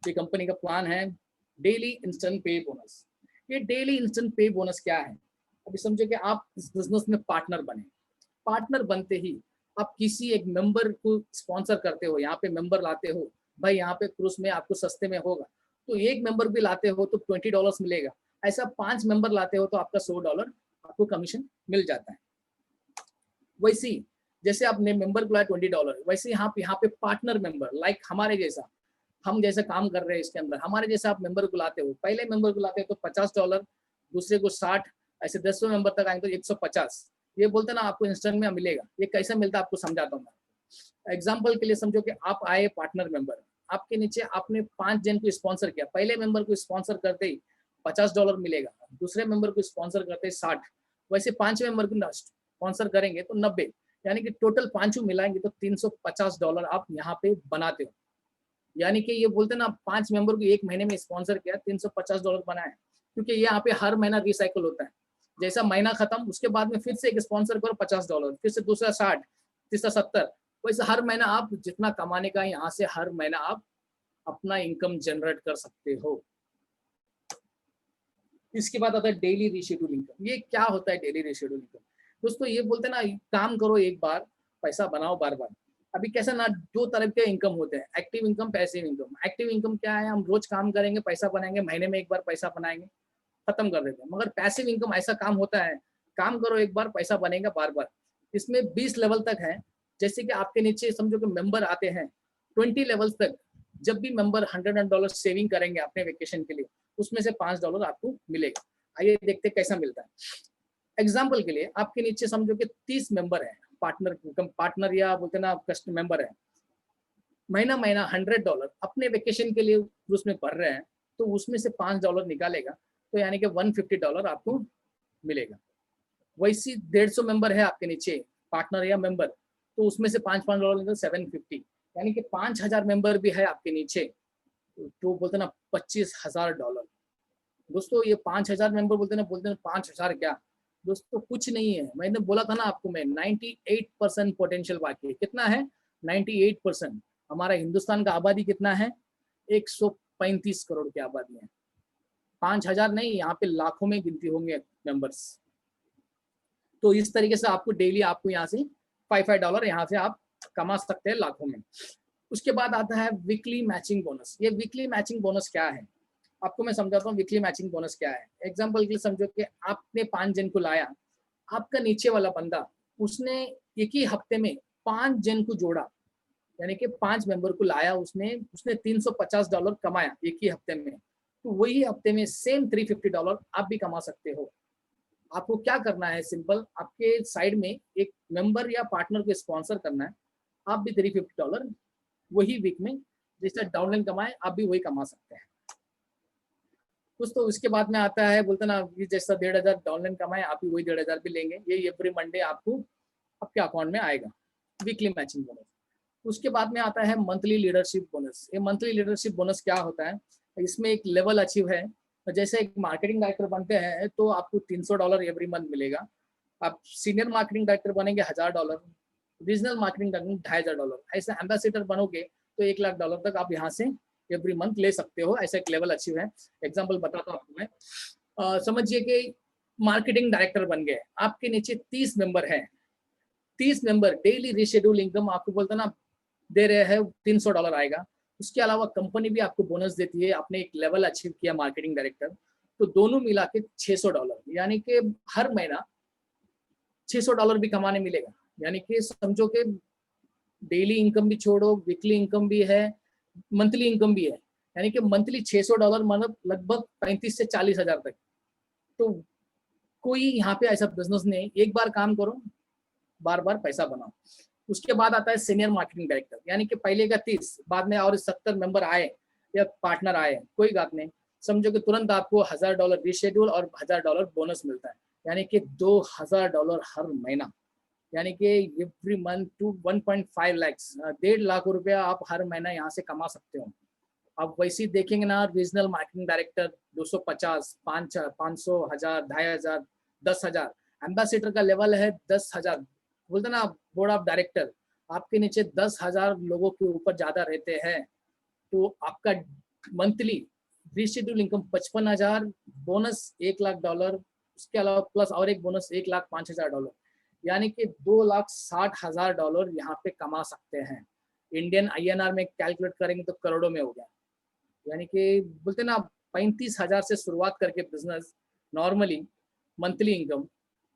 ये कंपनी का प्लान है डेली इंस्टेंट पे बोनस। ये डेली इंस्टेंट पे बोनस क्या है? अभी समझे कि आप इस बिजनेस में पार्टनर बने, पार्टनर बनते ही आप किसी एक मेंबर को स्पॉन्सर करते हो, यहाँ पे मेंबर लाते हो, भाई यहाँ पे क्रूज में आपको सस्ते में होगा, तो एक मेंबर भी लाते हो तो $20 मिलेगा। ऐसा 5 मेंबर लाते हो तो आपका $100 आपको कमीशन मिल जाता है। वैसे ही जैसे आपने मेंबर को लाया $20, वैसे यहाँ पे पार्टनर मेंबर लाइक हमारे जैसा, हम जैसे काम कर रहे हैं इसके अंदर, हमारे जैसा आप मेंबर को लाते हो, पहले मेंबर को लाते हो तो $50, दूसरे को 60, ऐसे 10 मेंबर तक आएंगे तो 150। ये बोलते ना आपको इंस्टेंट में मिलेगा। ये कैसे मिलता है आपको समझाता हूँ मैं। एग्जाम्पल के लिए समझो कि आप आए पार्टनर मेंबर, आपके नीचे आपने 5 जन को स्पॉन्सर किया, पहले मेंबर को स्पॉन्सर करते ही $50 मिलेगा, दूसरे मेंबर को स्पॉन्सर करते ही 60, वैसे 5 मेंबर को स्पॉन्सर करेंगे तो 90, यानी कि टोटल 5 मिलाएंगे तो $350 आप यहाँ पे बनाते हो। यानी कि ये बोलते ना 5 मेंबर को एक महीने में स्पॉन्सर किया, $350 बनाए, क्योंकि ये यहाँ पे हर महीना रिसाइकल होता है। जैसा महीना खत्म उसके बाद में फिर से एक स्पॉन्सर करो $50, फिर से दूसरा 60, तीसरा 70, वैसे हर महीना आप जितना कमाने का यहाँ से हर महीना आप अपना इनकम जनरेट कर सकते हो। इसके बाद आता है डेली रीशेड्यूल इनकम। ये क्या होता है डेली रीशेड्यूल इनकम? दोस्तों ये बोलते ना काम करो एक बार, पैसा बनाओ बार बार। अभी कैसा ना 2 तरह के इनकम होते हैं, active income, passive income. Active income क्या है? हम रोज काम करेंगे, पैसा बनाएंगे, महीने में एक बार पैसा बनाएंगे, खत्म कर देते हैं। मगर पैसिव इनकम ऐसा काम होता है, काम करो एक बार, पैसा बनेगा बार बार। इसमें 20 लेवल तक है। जैसे कि आपके नीचे समझो कि मेंबर आते हैं 20 लेवल्स तक, जब भी मेंबर $100 सेविंग करेंगे अपने वेकेशन के लिए, उसमें से $5 आपको मिलेगा। आइए देखते कैसा मिलता है। एग्जाम्पल के लिए आपके नीचे समझो कि 30 मेंबर है, पार्टनर या बोलते ना कस्टमर मेंबर है, महीना महीना $100 अपने वेकेशन के लिए उसमें भर रहे हैं, तो उसमें से $5 निकालेगा तो यानी कि $150 आपको मिलेगा। वैसी 150 मेंबर है आपके नीचे, पार्टनर या मेंबर, तो उसमें से $5 $750, यानी कि 5000 मेंबर भी है आपके नीचे, तो बोलते ना $25,000। दोस्तों ये 5000 मेंबर बोलते ना 5000 क्या दोस्तों, कुछ नहीं है। मैंने बोला था ना आपको, मैं 98% पोटेंशियल बाकी है। कितना है? 98%। हमारा हिंदुस्तान का आबादी कितना है? 135 करोड़ की आबादी है। 5000 नहीं, यहाँ पे लाखों में गिनती होंगे मेंबर्स। तो इस तरीके से आपको डेली आपको यहाँ से $5 यहाँ से आप कमा सकते हैं लाखों में। उसके बाद आता है वीकली मैचिंग बोनस। ये वीकली मैचिंग बोनस क्या है आपको मैं समझाता हूँ। वीकली मैचिंग बोनस क्या है? एग्जाम्पल के लिए समझो कि आपने 5 जन को लाया, आपका नीचे वाला बंदा उसने एक ही हफ्ते में 5 जन को जोड़ा, यानी कि 5 मेंबर को लाया, उसने $350 कमाया एक ही हफ्ते में, तो वही हफ्ते में सेम $350 आप भी कमा सकते हो। आपको क्या करना है? सिंपल, आपके साइड में एक मेंबर या पार्टनर को स्पॉन्सर करना है, आप भी $350 वही वीक में जैसा डाउनलाइन कमाए आप भी वही कमा सकते हैं। कुछ तो उसके बाद में आता है बोलते ना जैसा 1500 डाउनलाइन कमाए आप भी वही 1500 भी लेंगे। ये एवरी मंडे आपको आपके अकाउंट में आएगा, वीकली मैचिंग बोनस। उसके बाद में आता है मंथली लीडरशिप बोनस। ये मंथली लीडरशिप बोनस क्या होता है? इसमें एक लेवल अचीव है। जैसे एक मार्केटिंग डायरेक्टर बनते हैं तो आपको $300 एवरी मंथ मिलेगा। आप सीनियर मार्केटिंग डायरेक्टर बनेंगे $1000, रीजनल मार्केटिंग डायरेक्टर $2500, ऐसे एम्बेसडर बनोगे तो $1,00,000 तक आप यहाँ से एवरी मंथ ले सकते हो। ऐसा एक लेवल अचीव है। एग्जाम्पल बताता हूँ आपको मैं। समझिए कि मार्केटिंग डायरेक्टर बन गए, आपके नीचे 30 मेंबर हैं। 30 मेंबर डेली रिशेड्यूल इनकम आपको बोलता ना दे रहे हैं, $300 आएगा। उसके अलावा कंपनी भी आपको बोनस देती है। आपने एक लेवल अचीव किया मार्केटिंग डायरेक्टर, तो दोनों मिला के $600, यानी कि हर महीना $600 भी कमाने मिलेगा। यानी कि समझो कि डेली इनकम भी छोड़ो, वीकली इनकम भी है, मंथली इनकम भी है, यानी कि मंथली $600 मतलब लगभग 35 से 40 हजार तक। तो कोई यहाँ पे ऐसा बिजनेस नहीं, एक बार काम करो, बार बार पैसा बनाओ। उसके बाद आता है सीनियर मार्केटिंग डायरेक्टर, यानी कि पहले का 30, बाद में और 70 मेंबर आए या पार्टनर आए, कोई बात नहीं, समझो कि तुरंत आपको $1000 रिशेड्यूल और $1000 बोनस मिलता है, यानी कि $2000 हर महीना, यानी कि every month to 1.5 lakh, 1.5 lakh रुपया आप हर महीना यहाँ से कमा सकते हो। अब वैसे ही देखेंगे ना, रीजनल मार्केटिंग डायरेक्टर 250, 500, 1000, 2500, 10,000। एम्बेसडर का लेवल है 10,000। बोलते ना बोर्ड ऑफ डायरेक्टर, आपके नीचे 10,000 लोगों के ऊपर ज्यादा रहते हैं, तो आपका मंथली रिशेड्यूल इनकम 55,000, बोनस $1,00,000, उसके अलावा प्लस और एक बोनस $1,05,000, यानी कि $2,60,000 यहाँ पे कमा सकते हैं। इंडियन INR में कैलकुलेट करेंगे तो करोड़ों में हो गया। यानी कि बोलते ना 35,000 से शुरुआत करके बिजनेस नॉर्मली मंथली इनकम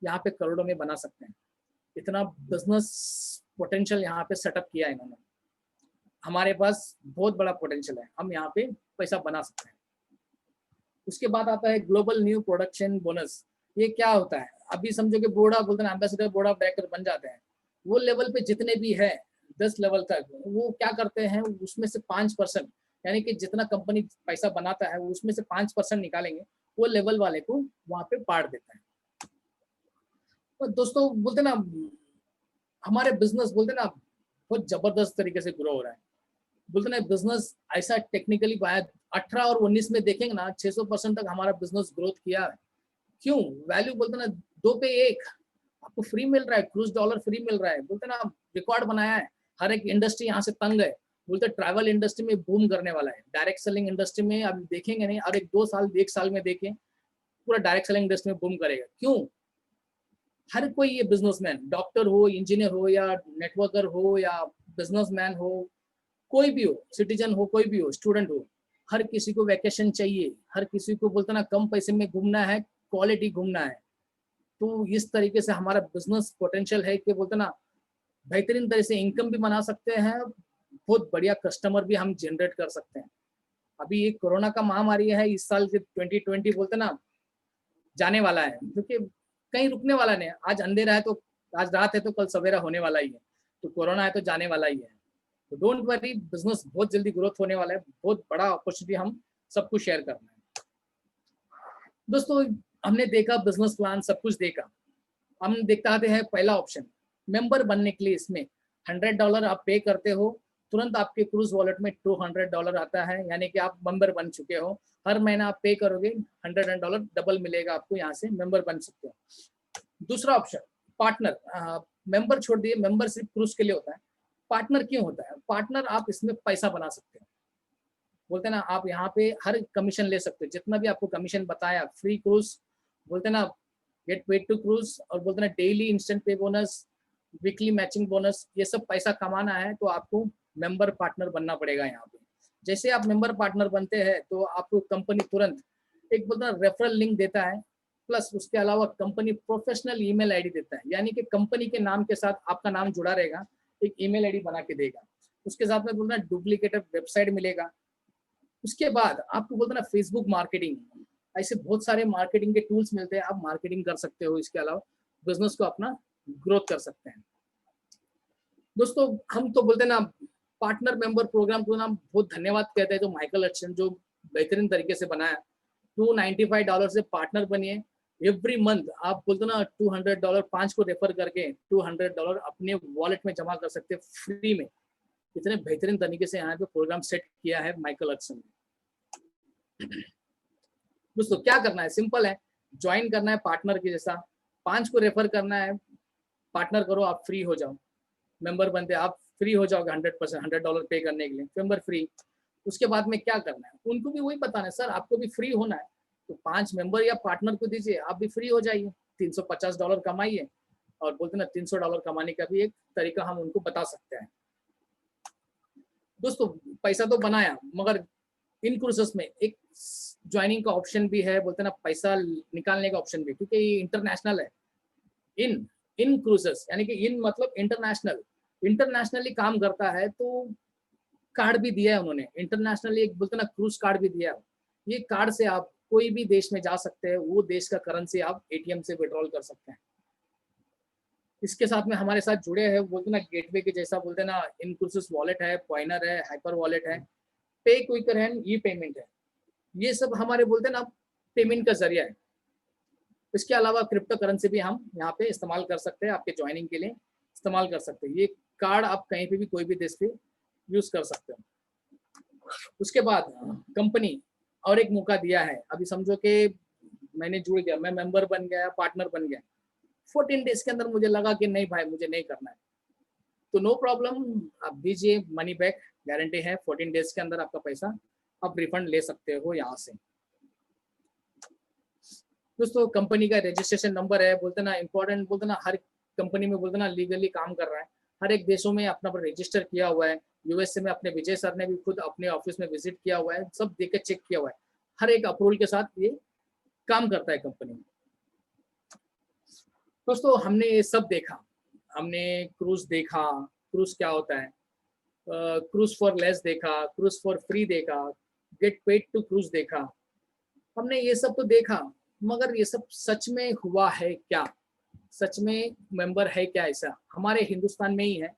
यहाँ पे करोड़ों में बना सकते हैं। इतना बिजनेस पोटेंशियल यहाँ पे सेटअप किया है इन्होंने। हमारे पास बहुत बड़ा पोटेंशियल है, हम यहाँ पे पैसा बना सकते हैं। उसके बाद आता है ग्लोबल न्यू प्रोडक्शन बोनस। ये क्या होता है? अभी समझो कि बोर्ड ऑफ बोलते हैं एम्बेसडर, बोर्ड ऑफ डायरेक्टर बन जाते हैं, वो लेवल पे जितने भी है 10 लेवल तक, वो क्या करते हैं, उसमें से 5%, यानी कि जितना कंपनी पैसा बनाता है उसमें से 5% निकालेंगे, वो लेवल वाले को वहां पे बांट देता है। तो दोस्तों बोलते ना हमारे बिजनेस बोलते ना बहुत जबरदस्त तरीके से ग्रो हो रहा है। बोलते ना बिजनेस ऐसा टेक्निकली 18 और 19 में देखेंगे ना 600% तक हमारा बिजनेस ग्रोथ किया है। क्यों? वैल्यू बोलते ना 2 पे 1 आपको फ्री मिल रहा है, क्रूज डॉलर फ्री मिल रहा है। बोलते ना रिकॉर्ड बनाया है। हर एक इंडस्ट्री यहाँ से तंग है। बोलते ट्रैवल इंडस्ट्री में बूम करने वाला है, डायरेक्ट सेलिंग इंडस्ट्री में अब देखेंगे नहीं, और एक 2 साल 1 साल में देखें पूरा डायरेक्ट सेलिंग इंडस्ट्री में बूम करेगा। क्यों? हर कोई ये बिजनेसमैन, डॉक्टर हो, इंजीनियर हो, या नेटवर्कर हो, या बिजनेसमैन हो, कोई भी हो, सिटीजन हो, कोई भी हो, स्टूडेंट हो, हर किसी को वैकेशन चाहिए। हर किसी को बोलते ना कम पैसे में घूमना है, क्वालिटी घूमना है। तो इस तरीके से हमारा बिजनेस पोटेंशियल है कि बोलते ना बेहतरीन तरह से इनकम भी बना सकते हैं, बहुत बढ़िया कस्टमर भी हम जनरेट कर सकते हैं। अभी ये कोरोना का महामारी है, इस साल के 2020 बोलते ना जाने वाला है, क्योंकि कहीं रुकने वाला नहीं है। आज अंधेरा है तो आज रात है तो कल सवेरा होने वाला ही है। तो कोरोना है तो जाने वाला ही है। तो डोंट वरी, बिजनेस बहुत जल्दी ग्रोथ होने वाला है। बहुत बड़ा अपॉर्चुनिटी हम सबको शेयर करना है। दोस्तों हमने देखा बिजनेस प्लान, सब कुछ देखा। हम देखते आते हैं पहला ऑप्शन, मेंबर बनने के लिए। इसमें $100 आप पे करते हो, तुरंत आपके क्रूज वॉलेट में $200 आता है, यानी कि आप मेंबर बन चुके हो। हर महीना आप पे करोगे, $100 डबल मिलेगा आपको, यहाँ से मेंबर बन सकते हो। दूसरा ऑप्शन पार्टनर। मेंबर छोड़ दिए, मेंबर सिर्फ क्रूज के लिए होता है। पार्टनर क्यों होता है? पार्टनर आप इसमें पैसा बना सकते हो। बोलते ना आप यहाँ पे हर कमीशन ले सकते हो, जितना भी आपको कमीशन बताया, फ्री क्रूज, बोलते ना गेट पेड टू क्रूज, और बोलते ना डेली इंस्टेंट पे बोनस, वीकली मैचिंग बोनस, ये सब पैसा कमाना है तो आपको मेंबर पार्टनर बनना पड़ेगा। यहाँ पे जैसे आप मेंबर पार्टनर बनते हैं तो आपको कंपनी तुरंत एक बोलते ना रेफरल लिंक देता है, प्लस उसके अलावा कंपनी प्रोफेशनल ईमेल आईडी देता है, यानी कि कंपनी के नाम के साथ आपका नाम जुड़ा रहेगा, एक ईमेल आईडी बना के देगा। उसके साथ में बोलना डुप्लीकेट वेबसाइट मिलेगा। उसके बाद आपको बोलते ना फेसबुक मार्केटिंग, ऐसे बहुत सारे मार्केटिंग के टूल्स मिलते हैं, आप मार्केटिंग कर सकते हो। इसके अलावा बिजनेस को अपना ग्रोथ कर सकते हैं। दोस्तों हम तो बोलते ना पार्टनर मेंबर प्रोग्राम को ना बहुत धन्यवाद कहते हैं जो माइकल हडसन जो बेहतरीन तरीके से बनाया। $295 से पार्टनर बनिए। एवरी मंथ आप बोलते ना $200 5 को रेफर करके $200 अपने वॉलेट में जमा कर सकते हैं फ्री में। इतने बेहतरीन तरीके से यहाँ पे प्रोग्राम सेट किया है माइकल हडसन ने। दोस्तों क्या करना है, सिंपल है, ज्वाइन करना है पार्टनर के जैसा, 5 को रेफर करना है, पार्टनर करो, आप फ्री हो जाओ, मेंबर बनते आप फ्री हो जाओगे 100%, $100 पे करने के लिए, मेंबर फ्री। उसके बाद में क्या करना है, उनको भी वही बताना है, सर आपको भी फ्री होना है तो 5 मेंबर या पार्टनर को दीजिए, आप भी फ्री हो जाइए, $350 कमाइए। और बोलते ना $300 कमाने का भी एक तरीका हम उनको बता सकते हैं। दोस्तों पैसा तो बनाया, मगर इन क्रूजेस में एक ज्वाइनिंग का ऑप्शन भी है, बोलते ना पैसा निकालने का ऑप्शन भी, क्योंकि ये इंटरनेशनल है। इन इन क्रूजेस यानी कि इन मतलब इंटरनेशनल, इंटरनेशनली काम करता है, तो कार्ड भी दिया है उन्होंने, इंटरनेशनली एक बोलते ना क्रूज कार्ड भी दिया है। ये कार्ड से आप कोई भी देश में जा सकते हैं, वो देश का करेंसी आप एटीएम से विड्रॉल कर सकते हैं। इसके साथ में हमारे साथ जुड़े हैं, बोलते ना गेटवे के जैसा, बोलते ना इनक्लूसिव वॉलेट है, पॉइनर है, हाइपर वॉलेट है, पे क्विकर है, ई पेमेंट है, ये सब हमारे बोलते ना पेमेंट का जरिया है। इसके अलावा क्रिप्टो करेंसी भी हम यहाँ पे इस्तेमाल कर सकते हैं, आपके ज्वाइनिंग के लिए इस्तेमाल कर सकते हैं। ये कार्ड आप कहीं पे भी कोई भी देश पे यूज कर सकते हो। उसके बाद कंपनी और एक मौका दिया है, अभी समझो कि मैंने जुड़ गया, मैं मेंबर बन गया, पार्टनर बन गया, 14 डेज के अंदर मुझे लगा कि नहीं भाई मुझे नहीं करना है, तो नो प्रॉब्लम, आप दीजिए मनी बैक, गारंटी है 14 डेज के अंदर आपका पैसा आप रिफंड ले सकते हो यहाँ से। दोस्तों कंपनी का रजिस्ट्रेशन नंबर है, बोलते ना इंपॉर्टेंट, बोलते ना हर कंपनी में बोलते ना लीगली काम कर रहा है, हर एक देशों में अपना रजिस्टर किया हुआ है। यूएसए में अपने विजय सर ने भी खुद अपने ऑफिस में विजिट किया हुआ है, सब देख के चेक किया हुआ है, हर एक अप्रूवल के साथ ये काम करता है कंपनी। दोस्तों हमने ये सब देखा, हमने क्रूज देखा, क्रूज क्या होता है, क्रूज फॉर लेस देखा, क्रूज फॉर फ्री देखा, गेट पेड टू क्रूज देखा, हमने ये सब तो देखा, मगर ये सब सच में हुआ है क्या, सच में मेंबर है क्या ऐसा हमारे हिंदुस्तान में ही है?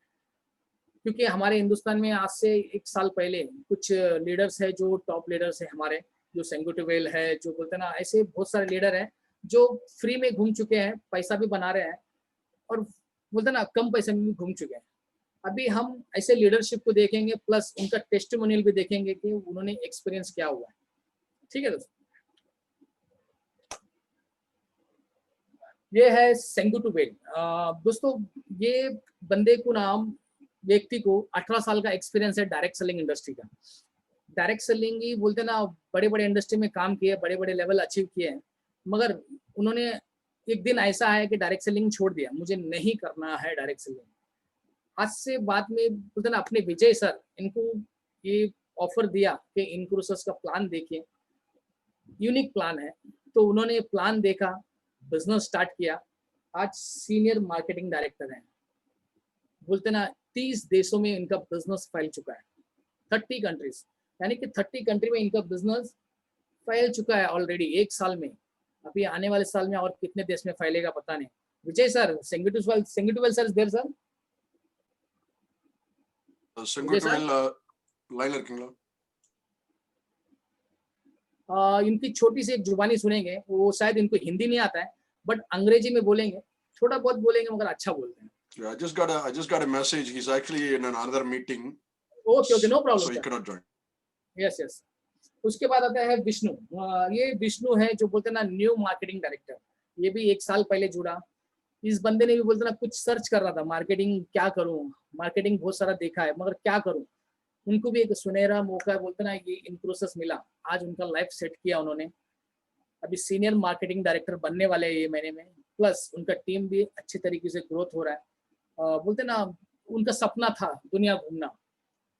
क्योंकि हमारे हिंदुस्तान में आज से 1 साल पहले कुछ लीडर्स है, जो टॉप लीडर्स है हमारे, जो सेंगुटुवेल है, जो बोलते ना ऐसे बहुत सारे लीडर हैं जो फ्री में घूम चुके हैं, पैसा भी बना रहे हैं, और बोलते ना कम पैसे में भी घूम चुके हैं। अभी हम ऐसे लीडरशिप को देखेंगे, प्लस उनका टेस्टिमोनियल भी देखेंगे कि उन्होंने एक्सपीरियंस क्या हुआ है। ठीक है दोस्तों, ये है सेंगुटुवेल। दोस्तों ये बंदे को नाम, व्यक्ति को 18 साल का एक्सपीरियंस है डायरेक्ट सेलिंग इंडस्ट्री का। डायरेक्ट सेलिंग ही बोलते ना, बड़े बड़े इंडस्ट्री में काम किए, बड़े बड़े लेवल अचीव किए हैं, मगर उन्होंने एक दिन ऐसा है कि डायरेक्ट सेलिंग छोड़ दिया, मुझे नहीं करना है डायरेक्ट सेलिंग। आज से बाद में बोलते ना अपने विजय सर इनको ये ऑफर दिया कि इनक्रूसस का प्लान देखिए, यूनिक प्लान है, तो उन्होंने प्लान देखा, बिजनेस स्टार्ट किया, आज सीनियर मार्केटिंग डायरेक्टर हैं। बोलते ना 30 देशों में इनका बिजनेस फैल चुका है, 30 कंट्रीज, यानी कि 30 कंट्री में इनका बिजनेस फैल चुका है ऑलरेडी 1 साल में। अभी आने वाले साल में और कितने देश में फैलेगा पता नहीं। Vijay sir, Senguttuvel sir is there sir? Vijay sir, line இருக்கீங்களா? इनकी छोटी सी एक जुबानी सुनेंगे, वो शायद इनको हिंदी नहीं आता है, बट अंग्रेजी में बोलेंगे, थोड़ा बहुत बोलेंगे मगर अच्छा बोलते हैं। Yeah, I just got a message. He's actually in another meeting, okay no so problem he sir. cannot join. Yes yes. उसके बाद आता है विष्णु। ये विष्णु है जो बोलते ना न्यू मार्केटिंग डायरेक्टर, ये भी 1 साल पहले जुड़ा। इस बंदे ने भी बोलते ना कुछ सर्च कर रहा था, मार्केटिंग क्या करूं, मार्केटिंग बहुत सारा देखा है मगर क्या करूं। उनको भी एक सुनहरा मौका बोलते ना ये इन प्रोसेस मिला, आज उनका लाइफ सेट किया उन्होंने, अभी सीनियर मार्केटिंग डायरेक्टर बनने वाले हैं ये महीने में, प्लस उनका टीम भी अच्छे तरीके से ग्रोथ हो रहा है। बोलते ना उनका सपना था दुनिया घूमना,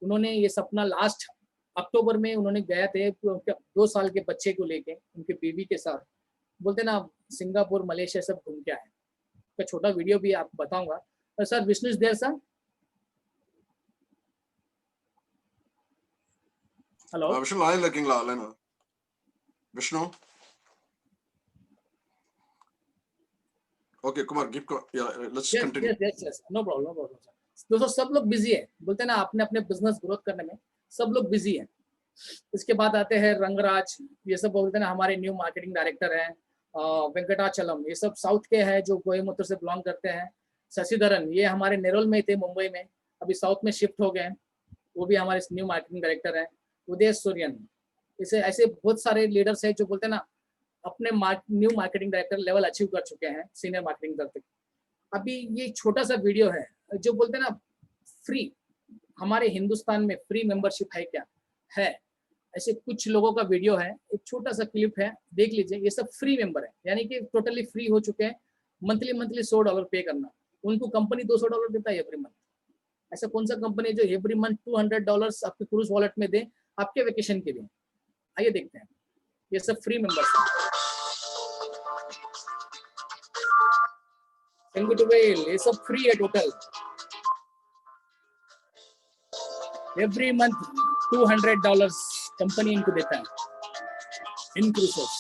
उन्होंने ये सपना लास्ट अक्टूबर में उन्होंने गए थे 2 साल के बच्चे को लेके उनके बीवी के साथ, बोलते ना सिंगापुर मलेशिया सब घूम के आए। का छोटा वीडियो भी आप बताऊंगा। Sir Vishnu is there sir? Hello Vishnu line இருக்கீங்களா? line Vishnu. Okay, Kumar, yeah, let's continue. Yes no problem no problem sir. दोस्तों सब लोग बिजी है, बोलते ना अपने अपने बिजनेस ग्रोथ करने में सब लोग बिजी है। इसके बाद आते हैं रंगराज, ये सब बोलते ना हमारे न्यू मार्केटिंग डायरेक्टर हैं। वेंकटाचलम ये सब साउथ के हैं जो कोयम्बतूर से बिलोंग करते हैं। शशिधरन ये हमारे नेरोल में थे मुंबई में, अभी साउथ में शिफ्ट हो गए हैं, वो भी हमारे न्यू मार्केटिंग डायरेक्टर हैं। उदय सूर्यन इसे ऐसे बहुत सारे लीडर्स हैं जो बोलते हैं ना अपने new marketing director level achieve कर चुके हैं, सीनियर मार्केटिंग डायरेक्टर। अभी ये छोटा सा वीडियो है जो बोलते हैं ना फ्री, हमारे हिंदुस्तान में फ्री मेंबरशिप है क्या है, ऐसे कुछ लोगों का वीडियो है, एक छोटा सा क्लिप है, देख लीजिए। ये सब फ्री मेंबर है, यानी कि टोटली फ्री हो चुके हैं। मंथली $100 पे करना, उनको कंपनी $200 देता है एवरी मंथ। ऐसा कौन सा कंपनी है जो एवरी मंथ $200 आपके क्रूज वॉलेट में दे आपके वेकेशन के लिए? आइए देखते हैं, ये सब फ्री मेंबर्स हैं। ये सब फ्री है टोटल, एवरी मंथ $200 कंपनी इनको देता है इन क्रूजेस।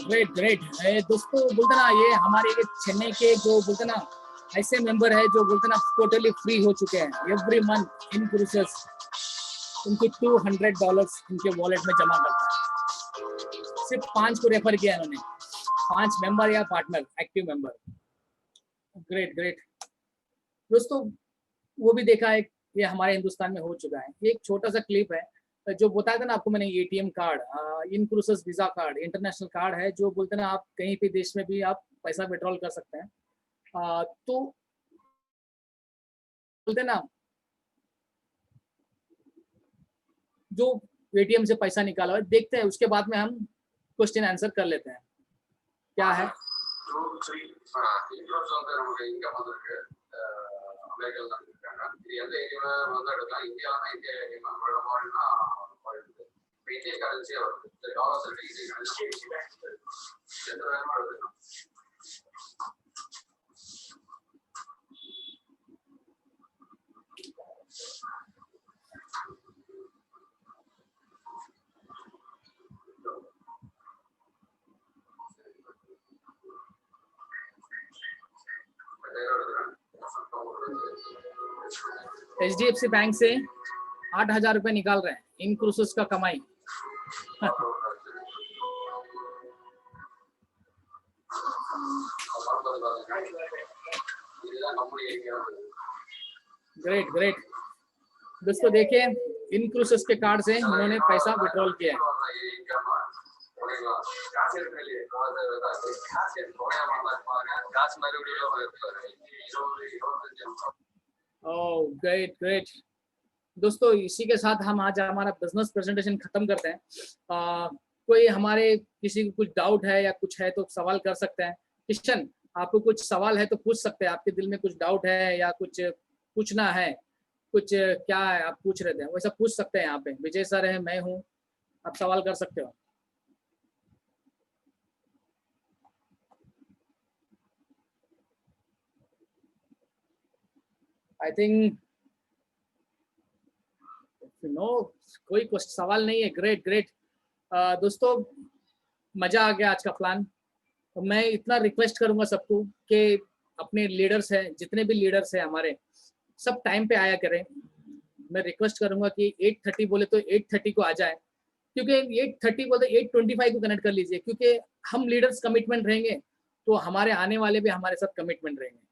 ग्रेट ग्रेट दोस्तों, बोलते ना ये हमारे चेन्नई के जो बोलते ना ऐसे मेंबर है जो बोलते ना टोटली फ्री हो चुके हैं एवरी मंथ इन क्रूजेस। उनको $200 उनके वॉलेट में जमा करता है। सिर्फ 5 को रेफर किया इन्होंने, 5 मेंबर या partner active member. Great great दोस्तों, वो भी देखा है, ये हमारे हिंदुस्तान में हो चुका है। ये एक छोटा सा क्लिप है जो बताया था ना आपको मैंने, एटीएम कार्ड, इन क्रूजेस वीजा कार्ड, इंटरनेशनल कार्ड है जो बोलते ना आप कहीं भी देश में भी आप पैसा विड्रॉल कर सकते हैं। तो बोलते ना जो एटीएम से पैसा निकाला है, देखते हैं उसके बाद में हम क्वेश्चन आंसर कर लेते हैं। क्या है இந்திய கரன்சியா வருது, டாலர்ஸ் இருக்கு, இந்திய கரன்சி எந்த வேகமா வருது. HDFC बैंक से 8,000 रुपए निकाल रहे हैं इन क्रूजेस का कमाई। ग्रेट ग्रेट दोस्तों, देखिए इन क्रूजेस के कार्ड से उन्होंने पैसा विड्रॉल किया है। ओह ग्रेट ग्रेट दोस्तों, इसी के साथ हम आज हमारा बिजनेस प्रेजेंटेशन खत्म करते हैं। कोई हमारे किसी को कुछ डाउट है या कुछ है तो सवाल कर सकते हैं। किशन, आपको कुछ सवाल है तो पूछ सकते हैं, आपके दिल में कुछ डाउट है या कुछ पूछना है, कुछ क्या है आप पूछ रहे थे, वैसा पूछ सकते हैं। यहाँ पे विजय सर है, मैं हूँ, आप सवाल कर सकते हो। आई थिंक नो, कोई सवाल नहीं है। ग्रेट ग्रेट दोस्तों, मजा आ गया आज का प्लान। तो मैं इतना रिक्वेस्ट करूंगा सबको कि अपने लीडर्स हैं, जितने भी लीडर्स हैं हमारे, सब टाइम पे आया करें। मैं रिक्वेस्ट करूंगा कि 8:30 बोले तो 8:30 को आ जाए, क्योंकि 8:30 बोलते 8:25 को कनेक्ट कर लीजिए, क्योंकि हम लीडर्स कमिटमेंट रहेंगे तो हमारे आने वाले भी हमारे साथ कमिटमेंट रहेंगे।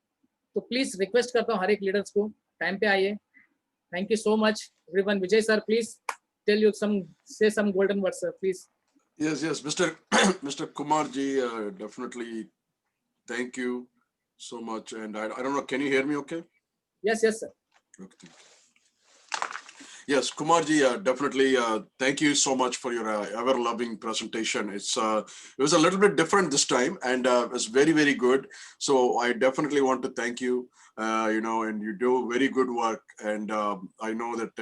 तो प्लीज रिक्वेस्ट करता हूँ हर एक लीडर्स को टाइम पे आइए। Thank you so much, everyone. Vijay sir, please say some golden words, sir, please. Yes, Mr. Mr. Kumar ji, definitely thank you so much. And I don't know, can you hear me okay? Yes, sir. Okay. Yes, Kumarji, definitely. Thank you so much for your ever-loving presentation. It was a little bit different this time, and it was very, very good. So I definitely want to thank you. And you do very good work, and I know that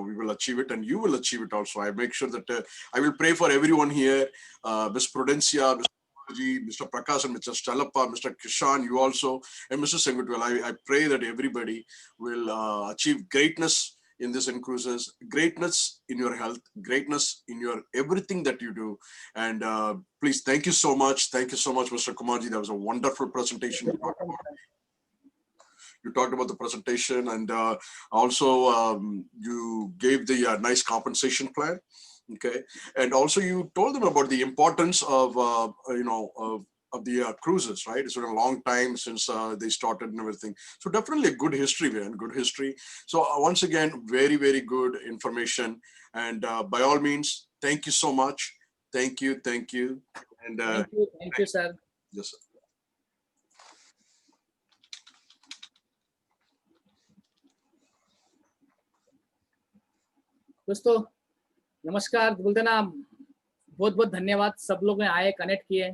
we will achieve it, and you will achieve it also. I make sure that I will pray for everyone here, Ms. Prudencia, Mr. Kumarji, Mr. Prakash, and Mr. Stalappa, Mr. Kishan, you also, and Mr. Sengutwal. I pray that everybody will achieve greatness in this cruises, greatness in your health, greatness in your everything that you do. And please, thank you so much. Thank you so much, Mr. Kumarji. That was a wonderful presentation. You talked about the presentation, and also you gave the nice compensation plan. Okay, and also you told them about the importance of of the cruises, right? It's been a long time since they started and everything. So definitely a good history, man, good history. So once again, very, very good information. And by all means, thank you so much. Thank you, thank you. And thank you, sir. yes, sir. दोस्तों नमस्कार, बोलते ना बहुत बहुत धन्यवाद, सब लोग ने आए, कनेक्ट किए।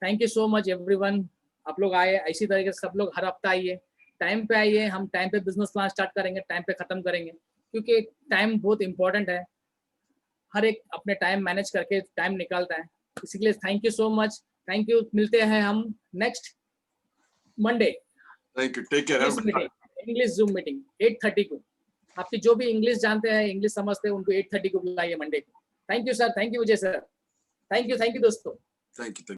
Thank you so much everyone. आप लोग आए, इसी तरीके से सब लोग हर हफ्ता आइए, टाइम पे आइए। हम टाइम पे बिजनेस प्लान स्टार्ट करेंगे, टाइम पे खत्म करेंगे, क्योंकि टाइम बहुत इंपॉर्टेंट है। हर एक अपने टाइम मैनेज करके टाइम निकालता है। इसीलिए thank you so much, thank you. मिलते हैं हम next Monday. Thank you, take care. English Zoom meeting 8:30 को। आपकी जो भी इंग्लिश जानते हैं, इंग्लिश समझते हैं, उनको 8:30 को बुलाइए मंडे को। Thank you sir, thank you Vijay sir, thank you दोस्तों। Thank you.